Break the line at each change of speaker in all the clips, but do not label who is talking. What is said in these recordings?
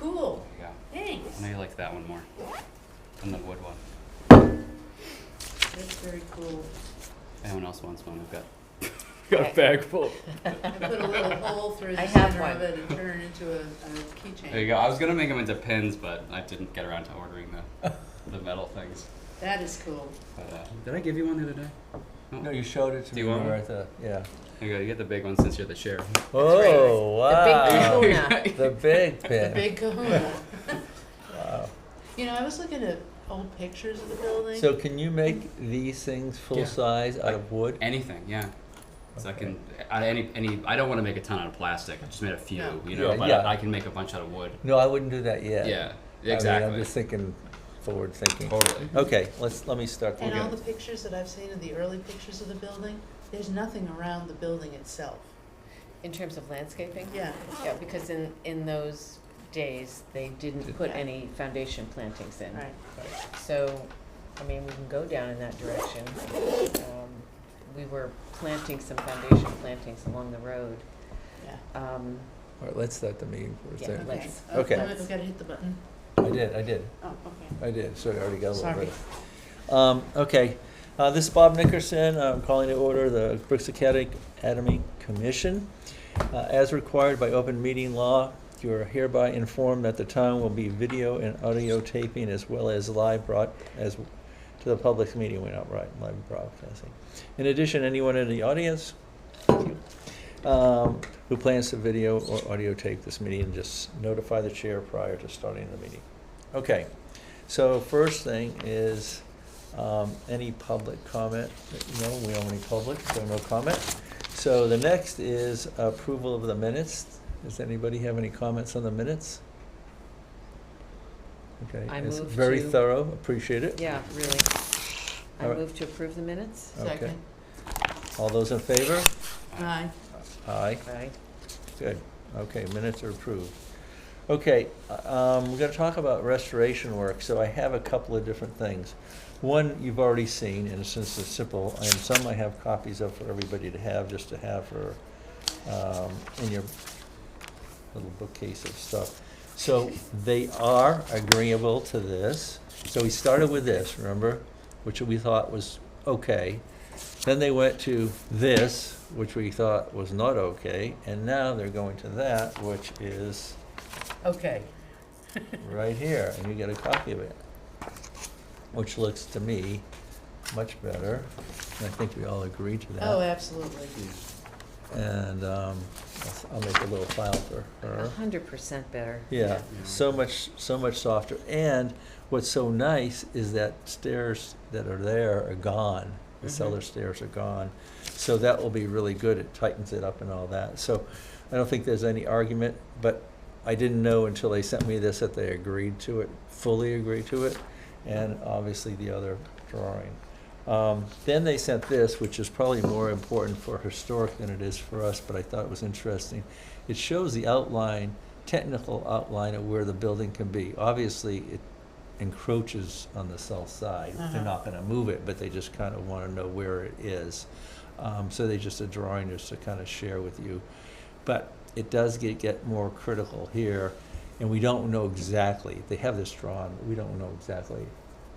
cool.
There you
Thanks.
go. I know you like that one more than the wood one.
That's very cool.
If anyone else wants one, I've got a bag full.
I put a little hole through
I
the
have
center of
one.
it and turn it into a keychain.
There you go. I was gonna make them into pins, but I didn't get around to ordering the metal things.
That is cool.
But did I give you one the other day?
No, you showed it to
Do
me
you want
when we were
one?
at the, yeah.
There you go. You get the big one since you're the chair.
Oh, wow.
The big kahuna.
The big
The
pin.
big kahuna.
Wow.
You know, I was looking at old pictures of the building.
So can you make these things full
Yeah.
size out of wood?
Anything, yeah. So I
Okay.
can any. I don't want to make a ton out of plastic. I just made a few,
No.
you know.
Yeah,
but
yeah.
I can make a bunch out of wood.
No, I wouldn't do that yet.
Yeah,
I mean,
exactly.
I'm just thinking forward thinking.
Totally.
Okay, let me start.
And all
thinking.
the pictures that I've seen of the early pictures of the building, there's nothing around the building itself.
In terms of landscaping?
Yeah.
Yeah, because in those days, they didn't put
Yeah.
any foundation plantings in.
Right.
So, I mean, we can go down in that direction. We were planting some foundation plantings along the road.
Yeah.
Um,
All right, let's start the meeting for a
Yeah,
second.
let's-
Okay.
I've got to hit the button.
I did.
Oh, okay.
I did. Sorry, I already got a little
Sorry.
bit. Okay, this is Bob Nickerson. I'm calling to order the Brooks Academy Commission. As required by open meeting law, you are hereby informed that the town will be video and audio taping as well as live as to the public's meeting. We're not live broadcasting. In addition, anyone in the audience who plans to video or audio tape this meeting, just notify the chair prior to starting the meeting. Okay, so first thing is any public comment. No, we don't have any public, so no comment. So the next is approval of the minutes. Does anybody have any comments on the minutes? Okay,
I
it's
move
very
to-
thorough, appreciate it.
Yeah, really. I
All right.
move to approve the minutes.
Okay.
Second.
All those in favor?
Aye.
Aye.
Aye.
Good. Okay, minutes are approved. Okay, we're gonna talk about restoration work, so I have a couple of different things. One you've already seen, and since it's simple, and some I have copies of for everybody to have, just to have for, in your little bookcase of stuff. So they are agreeable to this. So we started with this, remember, which we thought was okay. Then they went to this, which we thought was not okay, and now they're going to that, which is
Okay.
right here, and you get a copy of it, which looks to me much better. And I think we all agree to that.
Oh, absolutely.
And I'll make a little file for her.
100% better.
Yeah, so much softer. And what's so nice is that stairs that are there are gone. The
Mhm.
cellar stairs are gone. So that will be really good. It tightens it up and all that. So I don't think there's any argument, but I didn't know until they sent me this that they agreed to it, fully agreed to it, and obviously the other drawing. Then they sent this, which is probably more important for historic than it is for us, but I thought it was interesting. It shows the outline, technical outline of where the building can be. Obviously, it encroaches on the south side. They're
Uh-huh.
not gonna move it, but they just kind of wanna know where it is. So they just a drawing just to kind of share with you. But it does get more critical here, and we don't know exactly, they have this drawn, but we don't know exactly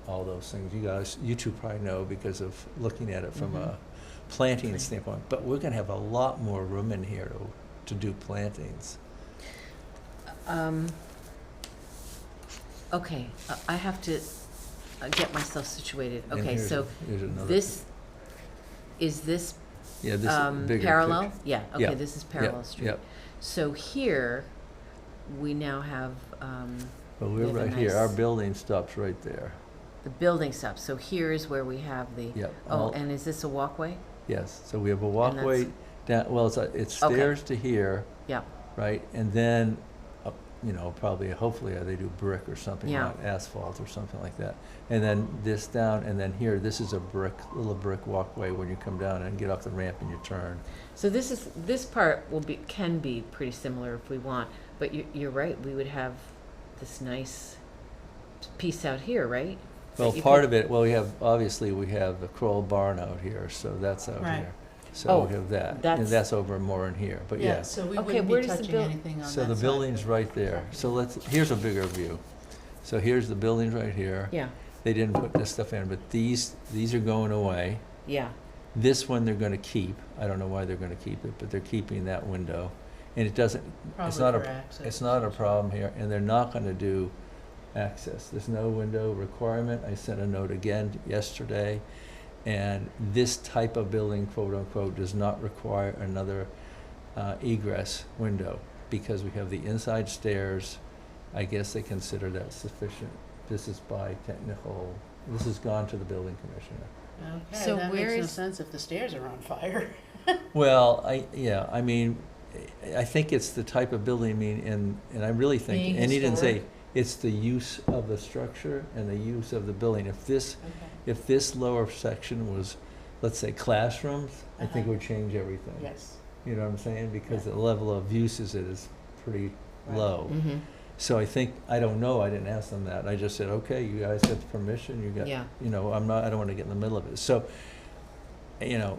all those things. You two probably know because of looking at it from
Mhm.
a planting standpoint, but we're gonna have a lot more room in here to do plantings.
Okay, I have to get myself situated.
And
Okay,
here's
so
here's another-
this, is this
Yeah, this is a bigger
parallel?
picture.
Yeah,
Yeah,
okay, this is parallel
Yep,
street.
yep.
So here, we now have,
But
we
we're
have a
right here, our
nice-
building stops right there.
the building stops. So here is where we have the,
Yep.
oh,
all-
and is this a walkway?
Yes, so we have a walkway down, well, it's
Okay.
stairs to here,
Yeah,
right? And then, probably, hopefully they do brick or something,
Yeah.
not asphalt or something like that. And then this down, and then here, this is a little brick walkway when you come down and get off the ramp and you turn.
so this part can be pretty similar if we want, but you're right, we would have this nice piece out here, right?
Well, part of it, well, obviously we have the Kroll barn out here, so that's out
Right.
here. So
Oh,
we have that, and
that's-
that's over more in here, but
Yeah,
yeah.
so we
Okay,
wouldn't
where
be
does the
touching
buil-
anything on that
So
side.
the
of
building's
the
right there.
property.
So here's a bigger view. So here's the buildings right here.
Yeah,
They didn't put this stuff in, but these are going away.
yeah,
This one they're gonna keep. I don't know why they're gonna keep it, but they're keeping that window. And it doesn't, it's
Probably
not
for
a,
access.
it's not a problem here, and they're not gonna do access. There's no window requirement. I sent a note again yesterday. And this type of building, quote unquote, does not require another egress window because we have the inside stairs. I guess they consider that sufficient. This is by technical, this has gone to the building commissioner.
Okay,
So
that
where
makes no
is-
sense if the stairs are on fire.
Well, I mean, I think it's the type of building, I mean, and I really think,
Being
and he didn't say,
historic.
it's the use of the structure and the use of the building.
Okay.
If this lower section was, let's say, classrooms, I think it
Uh-huh.
would change everything.
Yes.
You know what I'm saying? Because
Yeah.
the level of uses it is pretty
Right.
low.
mm-hmm,
So I think, I don't know, I didn't ask them that. I just said, okay, you guys got the permission, you got,
yeah.
you know, I don't wanna get in the middle of it. So, you know,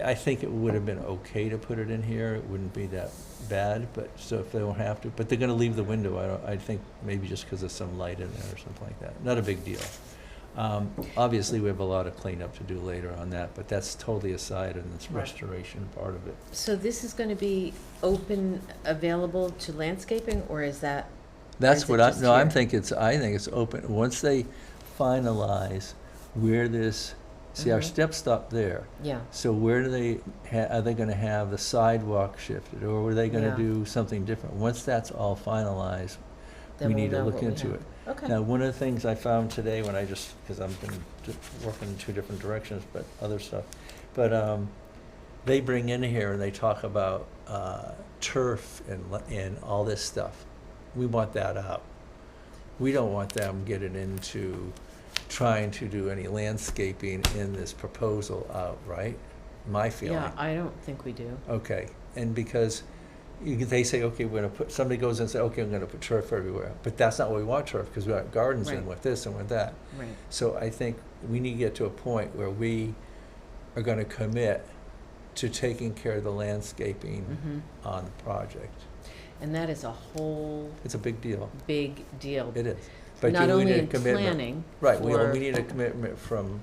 I think it would have been okay to put it in here. It wouldn't be that bad, but, so if they don't have to, but they're gonna leave the window. I think maybe just because there's some light in there or something like that. Not a big deal. Obviously, we have a lot of cleanup to do later on that, but that's totally aside in this
Right.
restoration part of it.
So this is gonna be open, available to landscaping, or is that,
That's
is it
what I,
just
no, I
here?
think it's open. Once they finalize where this, see, our
Mhm.
steps stop there.
yeah,
So where do they, are they gonna have the sidewalk shifted, or were they gonna
Yeah.
do something different? Once that's all finalized,
then
we
we'll
need to
know
look
what we
into
have.
it.
Okay.
Now, one of the things I found today when I just, because I've been working in two different directions, but other stuff, but they bring in here and they talk about turf and all this stuff. We want that out. We don't want them getting into trying to do any landscaping in this proposal out, right? My feeling.
Yeah, I don't think we do.
Okay, and because they say, okay, we're gonna put, somebody goes and say, okay, I'm gonna put turf everywhere, but that's not what we want turf, because we got gardens in
Right.
with this and with that.
Right.
So I think we need to get to a point where we are gonna commit to taking care of the landscaping
Mm-hmm.
on the project.
And that is a whole
It's a big deal,
big deal.
it is. But
Not
we
only
need a
in
commitment.
planning.
Right, we
for-
need a commitment from,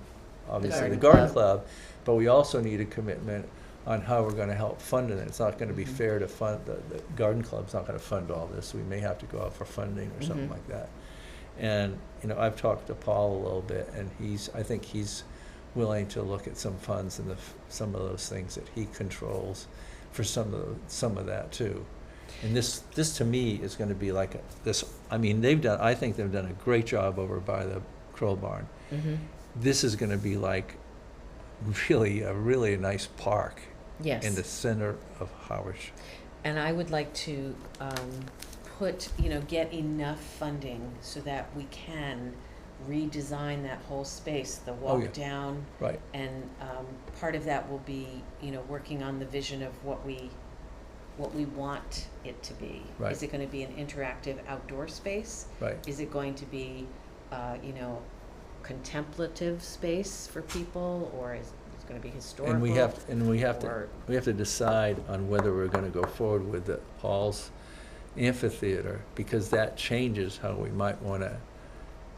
obviously, the
Garden
garden club, but we also need a commitment on how we're gonna help fund it. It's not gonna be
Mhm.
fair to fund, the garden club's not gonna fund all this. We may have to go out for funding or something
Mhm.
like that. And, you know, I've talked to Paul a little bit, and I think he's willing to look at some funds and some of those things that he controls for some of that too. And this to me is gonna be like I mean, I think they've done a great job over by the Kroll Barn.
Mm-hmm.
This is gonna be like really a nice park
Yes.
in the center of Howard.
And I would like to get enough funding so that we can redesign that whole space, the
Oh, yeah.
walk down.
Right,
And part of that will be, working on the vision of what we want it to be.
Right.
Is it gonna be an interactive outdoor space?
right.
Is it going to be, contemplative space for people, or is it gonna be historical?
And we have
or-
to decide on whether we're gonna go forward with the Paul's amphitheater, because that changes how we might wanna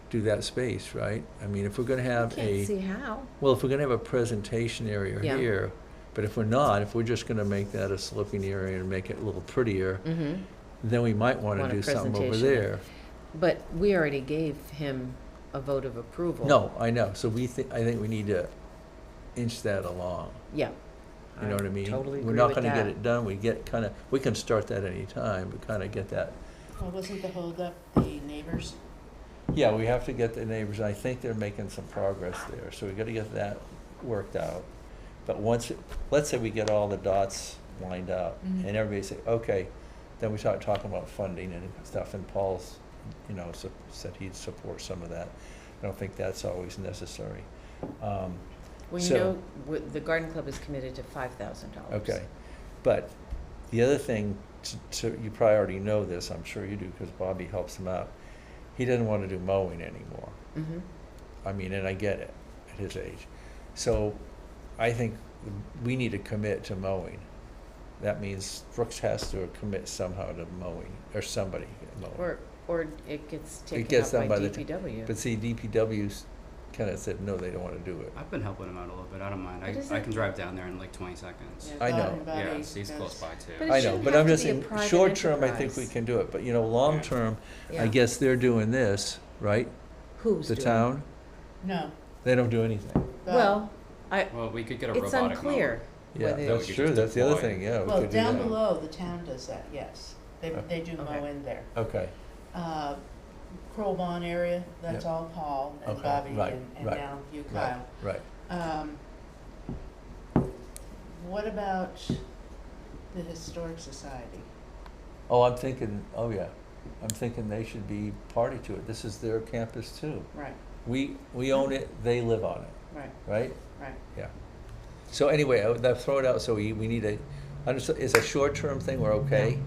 do that space, right? I mean, if we're gonna have
Can't see how.
well, if we're gonna have a presentation area
Yeah.
here, but if we're not, if we're just gonna make that a sloping area and make it a little prettier,
Mm-hmm.
then we might wanna
Want a
do something over
presentation.
there.
But we already gave him a vote of approval.
No, I know, so I think we need to inch that along,
Yeah.
you know what I mean?
Totally
We're
agree
not
with
gonna get
that.
it done, we can start that anytime, but kinda get that.
Well, wasn't the holdup the neighbors?
Yeah, we have to get the neighbors, and I think they're making some progress there, so we gotta get that worked out. But let's say we get all the dots lined up,
Mhm.
and everybody say, okay, then we start talking about funding and stuff, and Paul's, said he'd support some of that. I don't think that's always necessary.
Well,
So-
the garden club is committed to $5,000.
Okay, but the other thing, you probably already know this, I'm sure you do, because Bobby helps him out. He doesn't want to do mowing anymore.
Mm-hmm.
I mean, and I get it, at his age. So I think we need to commit to mowing. That means Brooks has to commit somehow to mowing, or somebody mowing.
Or it gets
It
taken
gets
up
done
by
by the
DPW.
But see, DPW's kinda said, no, they don't wanna do it.
I've been helping him out a little bit. I don't mind.
But is
I
it-
can drive down there in like 20 seconds.
I know.
Bobby
Yeah, Steve's
does-
close by too.
But it
I know,
shouldn't
but
have
I'm
to
just
be a
saying,
private
short term, I think we
enterprise.
can do it, but you know, long
Yeah.
term,
Yeah.
I guess they're doing this, right?
Who's
The
doing it?
town,
No.
they don't do anything.
Well,
Well, we could get a
it's
robotic
unclear
Yeah,
whether.
that we
that's
could
true,
just
that's the other
deploy.
thing, yeah, we
Well,
could do
down
that.
below, the town does that, yes. They do mow
Okay.
in there.
Okay,
Kroll Bond area, that's
Yep.
all Paul and
Okay,
Bobby
right,
and
right,
now you,
right,
Kyle.
right.
What about the Historic Society?
Oh, I'm thinking, oh yeah, I'm thinking they should be party to it, this is their campus too.
Right,
We own it, they live on it,
right,
right?
right.
Yeah. So anyway, I would throw it out, so we need a, it's a short-term thing, we're okay,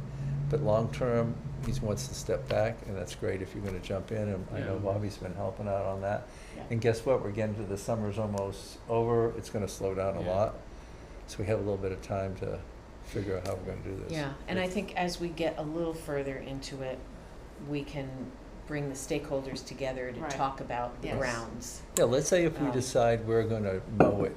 but long-term, he wants to step back, and that's great if you're gonna jump in, and I know
Yeah.
Bobby's been helping out on that.
Yeah.
And guess what, we're getting to the summer's almost over, it's gonna slow down a
Yeah.
lot, so we have a little bit of time to figure out how we're gonna do this.
Yeah, and I think as we get a little further into it, we can bring the stakeholders together to
Right.
talk about the
Yes.
grounds.
Yeah, let's say if we
Um,
decide we're gonna mow it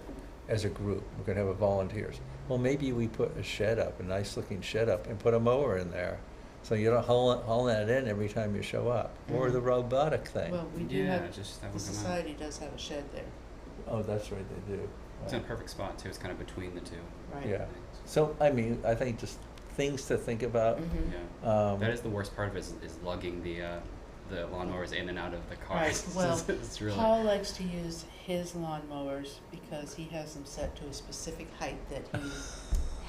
as a group, we're gonna have a volunteers. Well, maybe we put a shed up, a nice-looking shed up, and put a mower in there, so you don't hauling it in every time you show up. Or the robotic thing.
Well, we do
Yeah,
have,
just have
the
them come out.
society does have a shed there,
Oh, that's right, they do.
It's in a perfect spot too. It's kind of between the two
right?
Yeah,
things.
so, I mean, I think just things to think about.
Mhm.
Yeah.
Um,
That is the worst part of it is lugging the lawnmowers in and out of the cars.
Right, well,
it's really
Paul likes to use his lawnmowers because he has them set to a specific height that he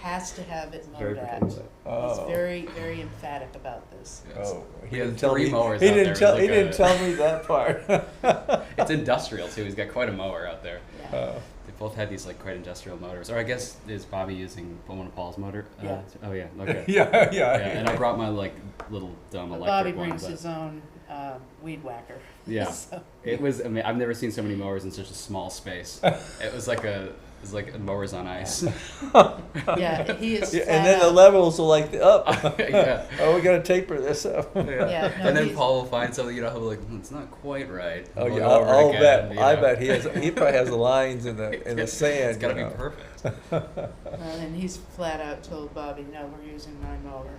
has to have it
very
mowed at.
particular.
He's
Oh.
very, very emphatic about this.
Yes.
Oh, he
He had
didn't tell
3
me,
mowers
he
out
didn't
there.
tell,
It's
he
like
didn't tell me that part.
It's industrial too. He's got quite a mower out there.
Yeah.
Oh.
They both had these like quite industrial motors. Or I guess is Bobby using one of Paul's motor?
Yeah.
Oh yeah. Okay.
Yeah,
Yeah, and I brought my like little dumb
But
electric
Bobby
one.
brings
but
his own weed whacker.
Yeah.
So,
It was. I mean, I've never seen so many mowers in such a small space. It was like mowers on ice.
yeah, he is
Yeah,
flat
and then the
out-
levels are like up.
Yeah.
Oh, we gotta taper this up.
Yeah.
Yeah, no,
and then
he's-
Paul will find something, he'll be like, it's not quite right.
Oh
We'll
yeah,
go over it
I'll
again,
bet.
you
I
know.
bet he probably has lines in the sand.
It's gotta
you
be
know.
perfect.
and he's flat out told Bobby, no, we're using my mower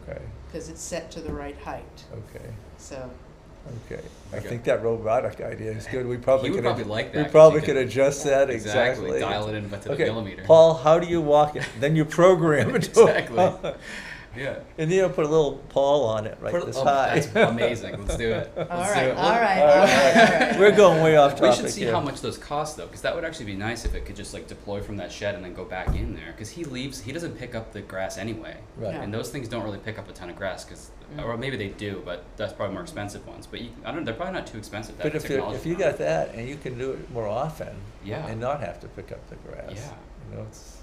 Okay,
because it's set to the right height.
okay,
So,
okay. I
Okay.
think that robotic idea is good. We probably
You would
could.
probably like that,
We
'cause
probably
you
could
can-
adjust that exactly.
Dial it in but to the
Okay,
millimeter.
Paul, how do you walk it? Then you program it. to-
Exactly. Yeah.
And then you put a little Paul on it, right
Put-
this
oh,
high.
That's amazing. Let's do it.
all
Let's do
right,
it.
all right,
All
all
right.
right, all right.
We're going way off
We
topic
should see
here.
how much those cost though, because that would actually be nice if it could just like deploy from that shed and then go back in there. Because he doesn't pick up the grass anyway,
Right.
Yeah.
and those things don't really pick up a ton of grass. Because,
Mm.
or maybe they do, but that's probably more expensive ones. But I don't. They're probably not too expensive. That
But if
technology
you
around.
got that and you can do it more often.
Yeah.
And not have to pick up the grass.
Yeah.
You know, it's.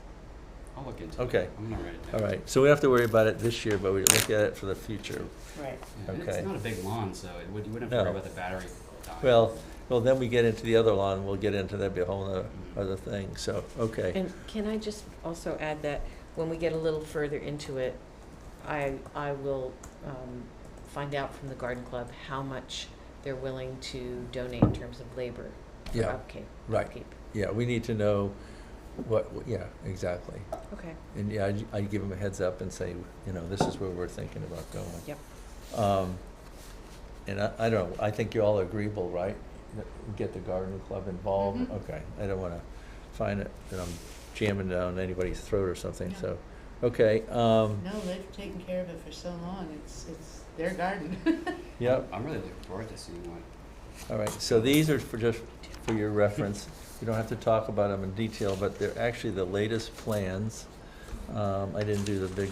I'll look into
Okay.
it. I'm gonna write it down.
All right, so we don't have to worry about it this year, but we look at it for the future.
Right.
Yeah, and
Okay.
It's not a big lawn, so you wouldn't have to
No.
worry about the battery dying.
Well, then we get into the other lawn, we'll get into that, be a whole other,
Mhm.
other thing, so, okay.
And can I just also add that when we get a little further into it, I will find out from the garden club how much they're willing to donate in terms of labor for
Yeah,
upkeep.
right.
upkeep.
Yeah, we need to know yeah, exactly.
Okay.
And yeah, I'd give them a heads up and say, you know, this is where we're thinking about going.
Yep.
And I don't know, I think you're all agreeable, right? That we get the garden club involved?
Mhm.
Okay, I don't wanna find it, that I'm jamming down anybody's throat or something,
No.
so, okay,
No, they've taken care of it for so long. It's their garden.
yep.
I'm really looking forward to seeing what.
All right, so these are just for your reference. You don't have to talk about them in detail, but they're actually the latest plans. I didn't do the big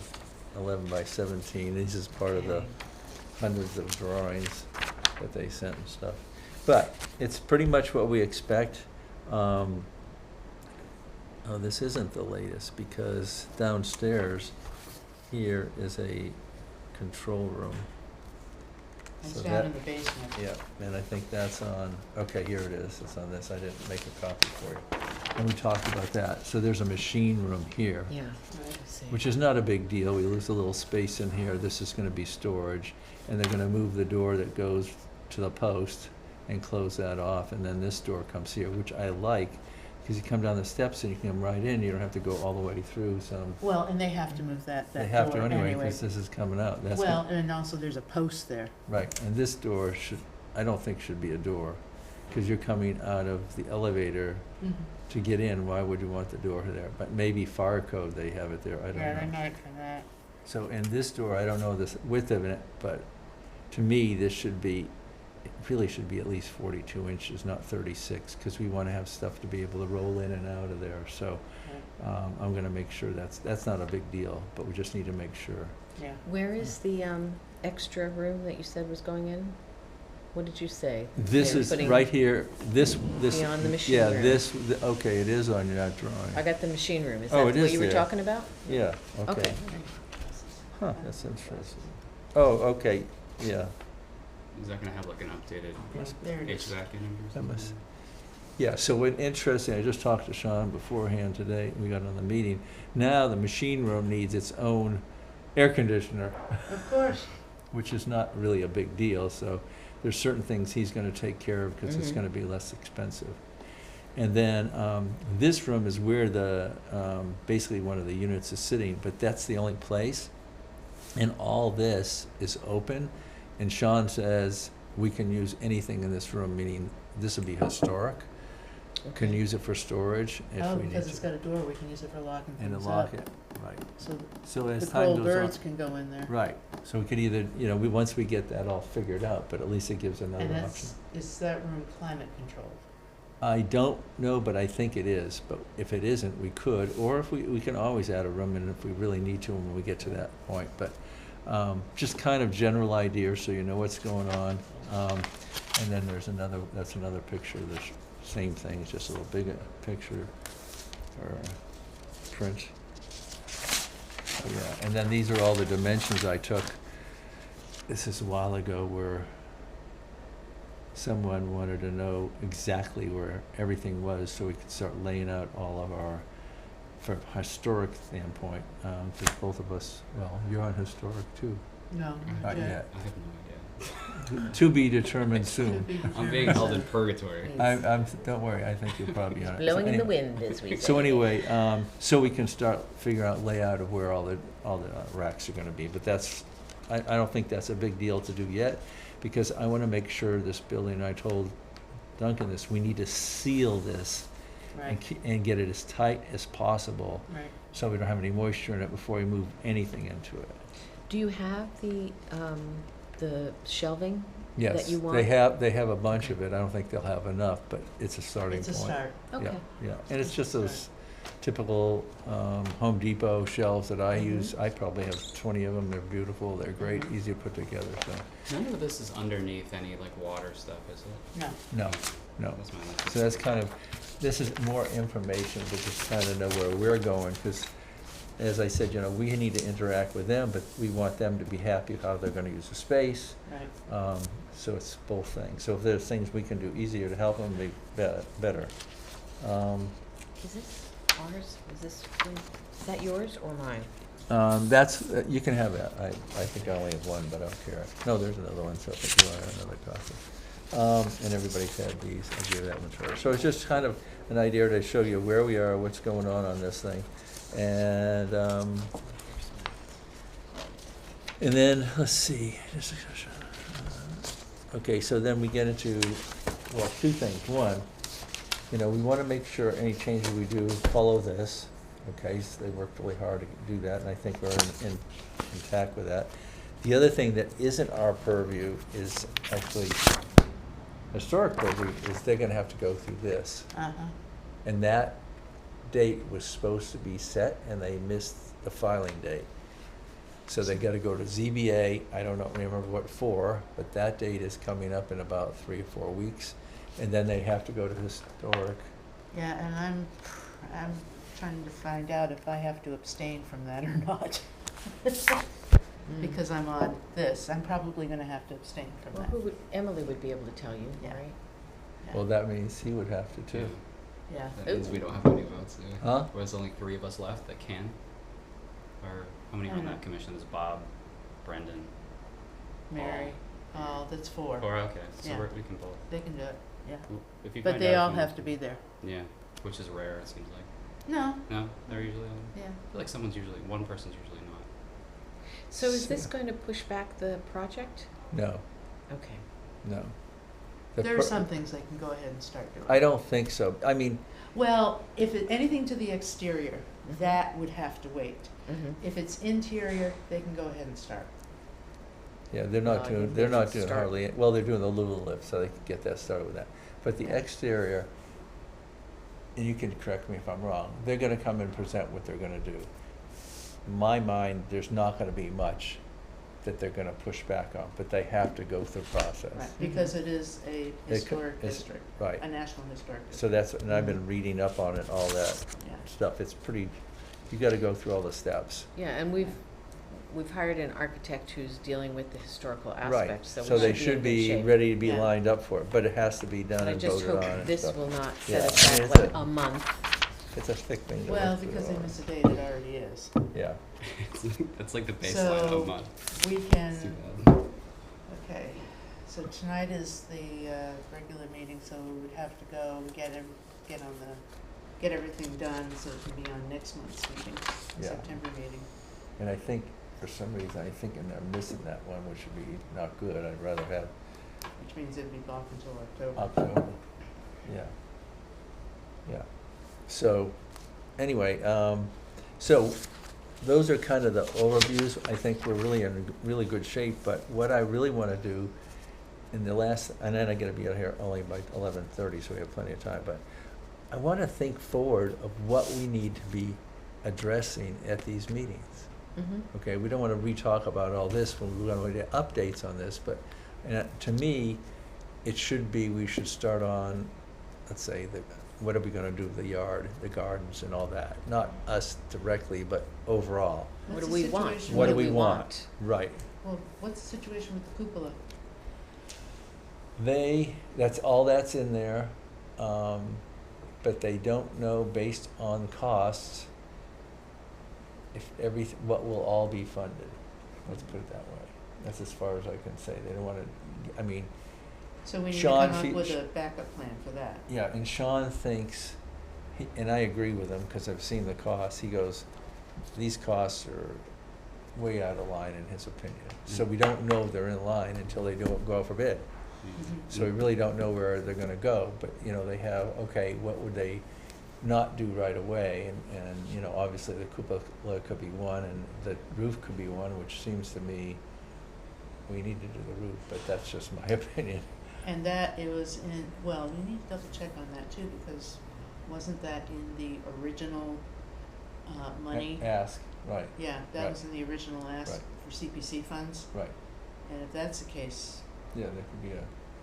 11 by 17. This is part of the
Okay.
hundreds of drawings that they sent and stuff. But it's pretty much what we expect. Oh, this isn't the latest because downstairs here is a control room.
It's
So
down
that-
in the basement.
Yeah, and I think that's on, okay, here it is, it's on this, I didn't make a copy for you. and we talked about that. So there's a machine room here,
Yeah.
Right.
See.
which is not a big deal. We lose a little space in here. This is gonna be storage. And they're gonna move the door that goes to the post and close that off. And then this door comes here, which I like, because you come down the steps and you can come right in. You don't have to go all the way through some.
Well, and they have to move that
They have to
door
anyway, because this is coming out. That's
Well,
gonna-
and also there's a post there.
right, and this door should, I don't think should be a door, because you're coming out of the elevator to get in. Why would you want the door there? But maybe fire code, they have it there, I don't know.
Yeah, they might for that.
So in this door, I don't know the width of it, but to me, this should be, it really should be at least 42 inches, not 36, because we want to have stuff to be able to roll in and out of there. So I'm going to make sure that's not a big deal, but we just need to make sure.
Yeah.
Where is the extra room that you said was going in? What did you say?
This
They were
is
putting
right here, this.
Beyond the machine
Yeah,
room.
okay, it is on that
I
drawing.
got the machine room. Is
Oh,
that
it
what
is
you were
there.
talking about?
Yeah, okay.
Okay.
Huh, that's interesting. Oh, okay, yeah.
Is that gonna have like an updated
There it is.
HVAC in it or
That
something?
must- Yeah, so what interesting, I just talked to Sean beforehand today, we got on the meeting. Now the machine room needs its own air conditioner,
Of course.
which is not really a big deal, so there's certain things he's gonna take care of because it's
Mhm.
gonna be less expensive. And then, this room is where the, basically one of the units is sitting, but that's the only place. And all this is open, and Sean says we can use anything in this room, meaning this would be historic. Can
Okay.
use it for storage if
Oh,
we need
because it's
to.
got a door, we can use it for locking
And to
things
lock
up.
it, right.
So
So as
the
time
cold
goes
birds
on.
can go in there.
Right, so we could either, once we get that all figured out, but at least it gives another
And
option.
is that room climate controlled?
I don't know, but I think it is, but if it isn't, we could, or if we can always add a room in if we really need to when we get to that point, but, just kind of general idea, so you know what's going on. And then there's that's another picture, the same thing, it's just a little bigger picture, or print. Oh, yeah, and then these are all the dimensions I took. This is a while ago where someone wanted to know exactly where everything was so we could start laying out all of our, from a historic standpoint, because both of us, well, you're on historic too.
No,
Not
yeah.
yet.
I have no idea.
To be determined soon.
Could be
I'm being
determined.
held in purgatory.
Don't worry, I think you'll probably be on it. So
Blowing in the
anyway-
wind, as we say.
So anyway, so we can start figuring out layout of where all the racks are gonna be, but I don't think that's a big deal to do yet, because I wanna make sure this building, I told Duncan this, we need to seal this
Right,
and get it as tight as possible,
right.
so we don't have any moisture in it before we move anything into it.
Do you have the shelving?
Yes,
That you want?
they have a bunch of it, I don't think they'll have enough, but it's a starting
It's
point.
a start.
Okay.
Yeah, and it's just
Right.
those typical Home Depot shelves that I
Mhm.
use. I probably have 20 of them. They're beautiful. They're great,
Mhm.
easy to put together. So
None of this is underneath any like water stuff, is it?
No,
no.
That's my next
So that's kind of, this is more information to just kind of know where we're going, because as I said, we need to interact with them, but we want them to be happy how they're going to use the space.
right.
So it's both things. So if there's things we can do easier to help them, better.
Is this ours? Is that yours or mine?
That's, you can have that. I think I only have one, but I don't care. No, there's another one, so if you want another copy. And everybody's had these, I gave that one to her. So it's just kind of an idea to show you where we are, what's going on this thing. And then, let's see. Okay, so then we get into, well, two things. One, we want to make sure any changes we do follow this. Okay, so they worked really hard to do that, and I think we're intact with that. The other thing that isn't our purview is actually historic purview, is they're gonna have to go through this.
Uh-huh.
And that date was supposed to be set, and they missed the filing date. So they gotta go to ZBA, I don't remember what for, but that date is coming up in about 3 or 4 weeks. And then they have to go to historic.
Yeah, and I'm trying to find out if I have to abstain from that or not. Because I'm on this, I'm probably gonna have to abstain from
Well,
that.
Emily would be able to tell you,
Yeah.
right?
Yeah.
Well, that means he would have to too.
Yeah.
That means we don't have any votes.
Huh?
Or there's only 3 of us left that can? Or how many are on that commission? There's Bob, Brendan.
Mary, oh, that's 4.
Or okay, so
Yeah.
we can both.
They can do it, yeah.
If you
But
find
they
out
all
who-
have to be there.
Yeah, which is rare. It seems like.
No,
No, they're usually.
yeah.
I feel like one person's usually not.
So is this going to push back the project?
No,
Okay.
no. The
There are
pro-
some things they can go ahead and start doing.
I don't think so. I mean,
Well, if anything to the exterior, that would have to wait.
Mm-hmm.
If it's interior, they can go ahead and start.
yeah, they're not
Well, I
doing,
think
they're
they
not
should
doing
start-
hardly, well, they're doing the Lulu lift, so they can get that started with that. But the
Yeah.
exterior, and you can correct me if I'm wrong, they're gonna come and present what they're gonna do. In my mind, there's not gonna be much that they're gonna push back on, but they have to go through the process.
Right, because it is a historic
it's-
district,
Right,
a national historic district.
so that's, and I've been reading up on it, all that
Yeah.
stuff, it's pretty, you gotta go through all the steps.
Yeah, and we've hired an architect who's dealing with the historical
Right,
aspects, so
so
we
they
should
should
be in
be
good shape.
ready to be
Yeah.
lined up for it, but it has to be done
But I
and
just
voted
hope
on and
this
stuff.
will not
Yeah,
set us
I mean,
back
it's
like a month.
It's a thick thing to
Well,
work through
because they
all.
miss a date, it already is.
Yeah,
That's like the baseline
So-
of a month.
We
It's too
can,
bad.
okay, so tonight is the regular meeting, so we would have to go and get everything done so it can be on next month's meeting,
Yeah.
September meeting.
and I think, for some reason, I'm thinking I'm missing that one, which would be not good, I'd rather have
Which means it'd be off until October.
October. Yeah. Yeah. So, anyway, so those are kind of the overviews. I think we're really in really good shape, but what I really wanna do in the last, and then I gotta be out here only by 11:30, so we have plenty of time, but I wanna think forward of what we need to be addressing at these meetings.
Mm-hmm.
Okay, we don't wanna re-talk about all this when we're gonna get updates on this, but, to me, it should be, we should start on, let's say, what are we gonna do with the yard, the gardens and all that? Not us directly, but overall.
What
What's
do
the
we want?
situation
What do
with-
we want? Right.
Well, what's the situation with the cupola?
That's all that's in there, but they don't know based on costs if what will all be funded. Let's put it that way. That's as far as I can say. They don't wanna, I mean,
So we need to
Sean
come up
fe-
with a backup plan for that.
yeah, and Sean thinks, and I agree with him, because I've seen the costs, he goes, these costs are way out of line in his opinion. So we don't know they're in line until they go out for bid.
Mhm.
So we really don't know where they're gonna go, but, they have, okay, what would they not do right away? And, obviously the cupola could be one, and the roof could be one, which seems to me, we need to do the roof, but that's just my opinion.
And that it was in, well, we need to double check on that too, because wasn't that in the original money?
Ask, right,
Yeah, that
Right.
was in the original ask
Right.
for CPC funds,
right.
and if that's the case,
Yeah, there could be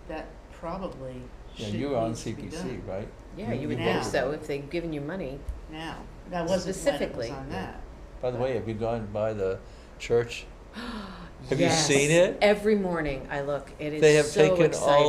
that probably
yeah,
should
you're on
needs to be
CPC,
done
right?
Yeah, you would
Now.
think so, if they've given you money.
now. That wasn't when it was
Specifically.
on that.
By the way, have you gone by the church? Have you
Yes.
seen it?
Every morning I look, it is
They have
so
taken all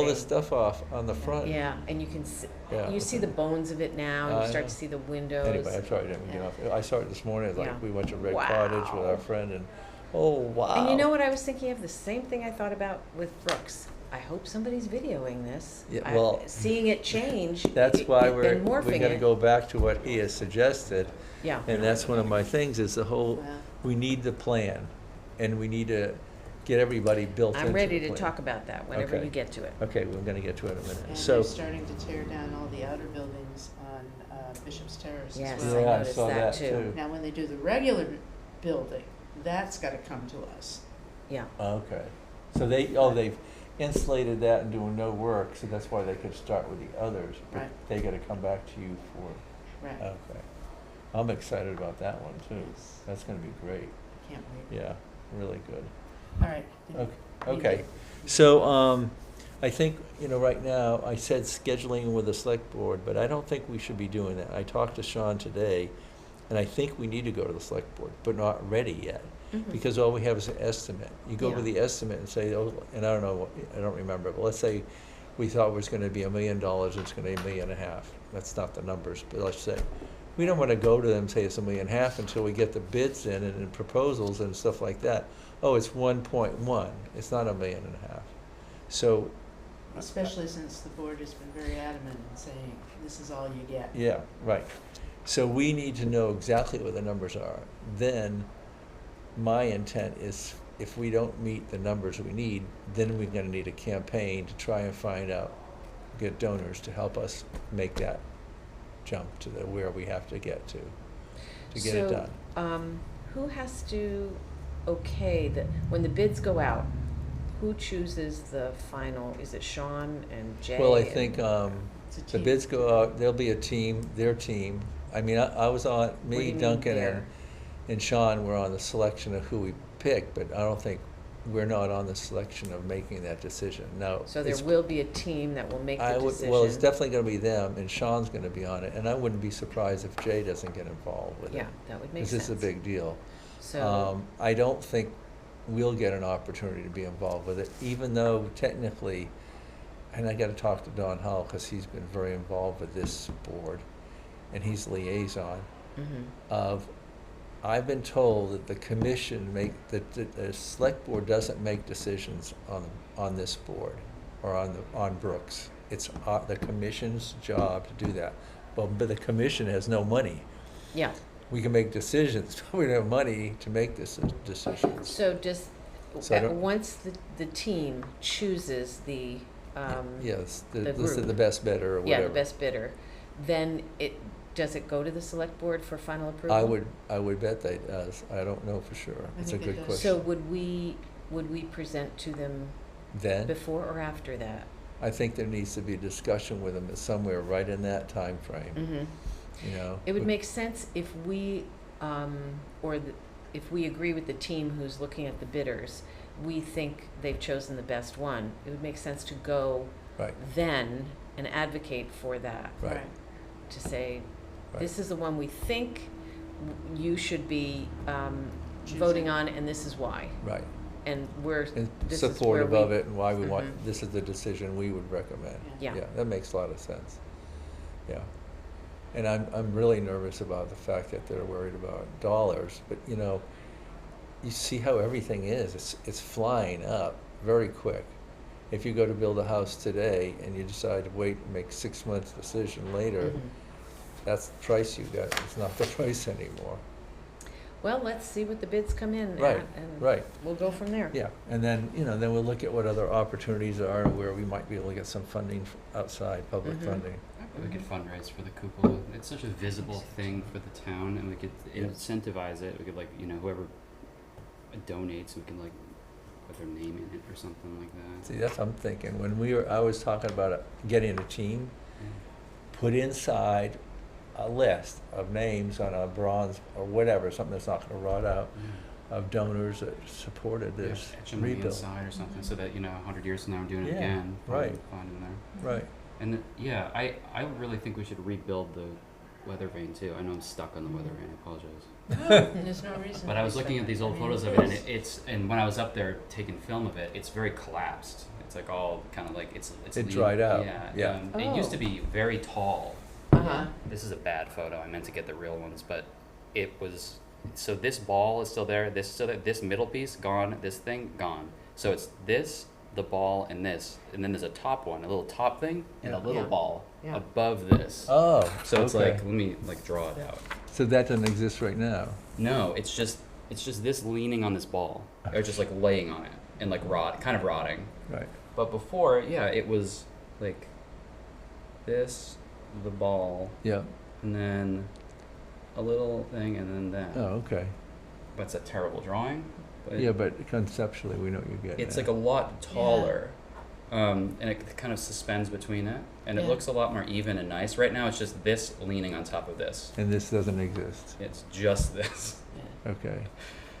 the
exciting.
stuff off on the front.
Yeah, and you can see,
Yeah.
you see the bones of it now, and
I
you start
know.
to see the windows.
Anyway, I'm sorry, I didn't get off. I saw it this morning, it's
Yeah.
like, we went to Red
Wow.
Cottage with our friend, and, oh, wow.
And you know what I was thinking of? The same thing I thought about with Brooks. I hope somebody's videoing this.
Yeah, well,
Seeing it change.
That's why
and
we're
morphing
gonna
it.
go back to what he has suggested,
Yeah.
and that's one of my things, is the whole,
Well,
we need the plan, and we need to get everybody built into the
I'm ready to
plan.
talk about that whenever
Okay.
you get to it.
Okay, we're gonna get to it in a minute.
and
So,
they're starting to tear down all the outer buildings on Bishop's Terrace
Yes,
as well.
yeah, I
noticed
saw
that
that
too.
too.
Now, when they do the regular building, that's gotta come to us.
Yeah.
Okay, so they've insulated that and doing no work, so that's why they could start with the others, but
Right.
they gotta come back to you for,
Right,
okay. I'm excited about that one too, that's gonna be great,
can't wait.
yeah, really good.
All right.
Okay, okay, so, I think, right now, I said scheduling with the select board, but I don't think we should be doing that. I talked to Sean today, and I think we need to go to the select board, but not ready yet.
Mhm.
Because all we have is an estimate. You go
Yeah.
with the estimate and say, oh, and I don't know, I don't remember, but let's say we thought was gonna be $1 million, it's gonna be $1.5 million. That's not the numbers, but let's say. We don't wanna go to them and say it's $1.5 million until we get the bids in and proposals and stuff like that. Oh, it's 1.1, it's not $1.5 million. So,
Especially since the board has been very adamant in saying, this is all you get.
yeah, right. So we need to know exactly what the numbers are. Then, my intent is, if we don't meet the numbers we need, then we're gonna need a campaign to try and find out, get donors to help us make that jump to where we have to get to get it done.
So, who has to when the bids go out, who chooses the final, is it Sean and Jay?
Well, I
and-
think,
It's a
the
team.
bids go out, there'll be a team, their team. I mean, I was on,
What do
me,
you mean
Duncan,
their?
and Sean were on the selection of who we picked, but I don't think, we're not on the selection of making that decision. Now,
So there
it's-
will be a team that will make the decision?
Well, it's definitely gonna be them, and Sean's gonna be on it, and I wouldn't be surprised if Jay doesn't get involved with it.
Yeah, that would make
Because
sense.
it's a big deal.
So,
I don't think we'll get an opportunity to be involved with it, even though technically, and I gotta talk to Don Hull, because he's been very involved with this board, and he's liaison
mhm.
of, I've been told that the commission the select board doesn't make decisions on this board, or on Brooks. It's the commission's job to do that. But the commission has no money.
Yeah,
We can make decisions, but we don't have money to make this decisions.
so just,
So I don't-
once the team chooses the,
Yes,
the
this is
group.
the best bidder or whatever.
yeah, the best bidder, then does it go to the select board for final approval?
I would bet that it does. I don't know for sure.
I
It's a
think it
good
does.
question.
So would we present to them
Then,
before or after that?
I think there needs to be a discussion with them somewhere right in that time frame.
Mm-hmm.
You know?
It would make sense if we, if we agree with the team who's looking at the bidders, we think they've chosen the best one, it would make sense to go
Right,
then and advocate for that,
right,
to say,
right.
this is the one we think you should be
Choosing.
voting on, and this is why.
Right.
And we're,
And
this is where
supportive
we.
of it and why we want,
Mhm.
this is the decision we would recommend.
Yeah.
Yeah, that makes a lot of sense. Yeah. And I'm really nervous about the fact that they're worried about dollars, but you know, you see how everything is, it's flying up very quick. If you go to build a house today and you decide to wait and make 6 months decision later,
Mhm.
that's the price you get, it's not the price anymore.
Well, let's see what the bids come in
Right,
at, and
right.
we'll go from there.
Yeah, and then, you know, then we'll look at what other opportunities are and where we might be able to get some funding outside, public
Mhm.
funding.
We could fundraise for the cupola. It's such a visible thing for the town, and we could
Yeah.
incentivize it. We could, like, you know, whoever donates, we can, like, put their name in it or something like that.
See, that's what I'm thinking, I was talking about getting a team,
Yeah.
put inside a list of names on a bronze or whatever, something that's not gonna rot out,
Yeah.
of donors that supported this
Etch 'em on the
rebuild.
inside or something, so that, you know, 100 years from now, we're doing it
Yeah,
again.
right.
Find them there.
Right,
And yeah, I really think we should rebuild the weather vane too. I know I'm stuck on the weather vane. I apologize.
There's no reason.
But
to
I was
be
looking at
stuck.
these old
I mean,
photos of it, and and when I was up there taking film of it, it's very collapsed. It's like all kind of like it's
It
lean-
dried out,
Yeah.
yeah.
It used to
Oh.
be very tall.
Uh-huh.
This is a bad photo. I meant to get the real ones, but it was. So this ball is still there. This still there. This middle piece gone. This thing gone. So it's this, the ball, and this, and then there's a top one, a little top thing, and a
Yeah.
little
Yeah.
ball
Yeah.
above this.
oh,
So it's
okay.
like, let me like draw it out.
So that doesn't exist right now?
No, it's just this leaning on this ball, or just like laying on it and like kind of rotting.
Right,
But before, yeah, it was like this, the ball,
yeah,
and then a little thing, and then that.
oh, okay.
That's a terrible drawing. But
Yeah, but conceptually, we know what you're getting
it's
at.
like a lot taller, and it kind of suspends between it, and it
Yeah.
looks a lot more even and nice. Right now, it's just this leaning on top of this.
And this doesn't exist,
It's just this.
Yeah.
okay.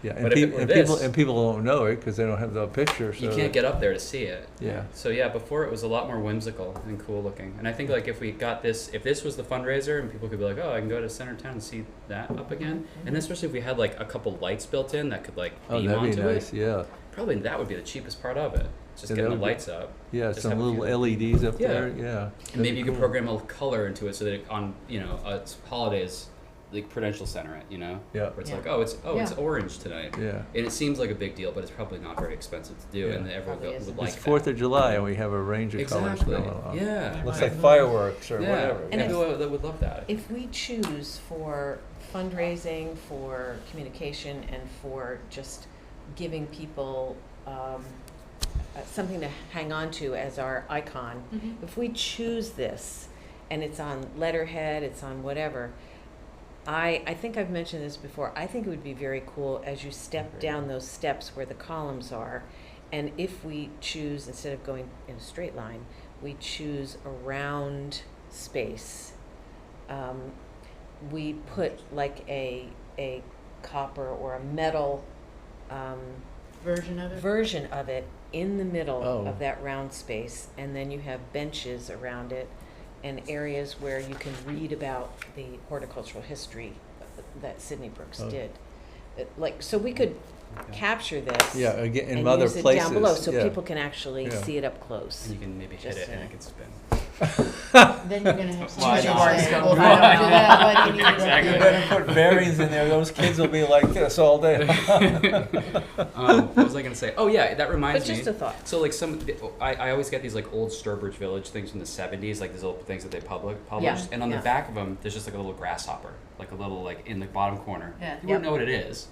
Yeah,
But if it were this-
and people don't know it because they don't have the picture, so.
You can't get up there to see it.
Yeah,
So yeah, before it was a lot more whimsical and cool looking. And I think like if we got this, if this was the fundraiser and people could be like, oh, I can go to Center Town and see that up again. And especially if we had like a couple lights built in that could like
oh,
beam
that'd be
onto
nice,
it.
yeah.
Probably that would be the cheapest part of it. just
Yeah,
getting
that
the
would be-
lights up.
Yeah,
Just
some
have a
little
few-
LEDs up
Yeah.
there, yeah.
And maybe you could program a color into it so that it, on, you know, holidays, like Prudential Center it, you know?
Yeah.
Where it's
Yeah.
like, it's
Yeah.
orange tonight.
Yeah.
And it seems like a big deal, but it's probably not very expensive to do,
Yeah.
and everyone
Probably
would
isn't.
like
It's
that.
4th of July and we have a range of colors
Exactly.
going on.
Yeah.
Looks
Right.
like fireworks or
Yeah.
whatever.
And
People
if-
would love that.
If we choose for fundraising, for communication, and for just giving people something to hang on to as our icon,
Mhm.
if we choose this and it's on letterhead, it's on whatever, I think I've mentioned this before, I think it would be very cool as you step down those steps where the columns are, and if we choose, instead of going in a straight line, we choose a round space, we put like a copper or a metal
Version of it?
version of it in the middle
Oh.
of that round space, and then you have benches around it and areas where you can read about the horticultural history that Sydney Brooks
Oh.
did. Like, so we could
Okay.
capture this.
Yeah, again, in
and
other
use it
places.
down below, so
yeah.
people can actually
Yeah.
see it up close.
And you can maybe hit
Just
it and
saying.
it can spin.
Then you're gonna have
Why
somebody
not?
say, well, if
Why
I don't do that, why do you need it up
Exactly.
You
there?
better put berries in there, those kids will be like this all day.
What was I gonna say? Oh yeah, that reminds
But
me.
just a thought.
So like I always get these like old Sturbridge Village things from the 70s, like these little things that they published, and on
Yeah.
the back of them, there's just like a little grasshopper, like a little like in the bottom corner.
Yeah.
You wouldn't know what it is,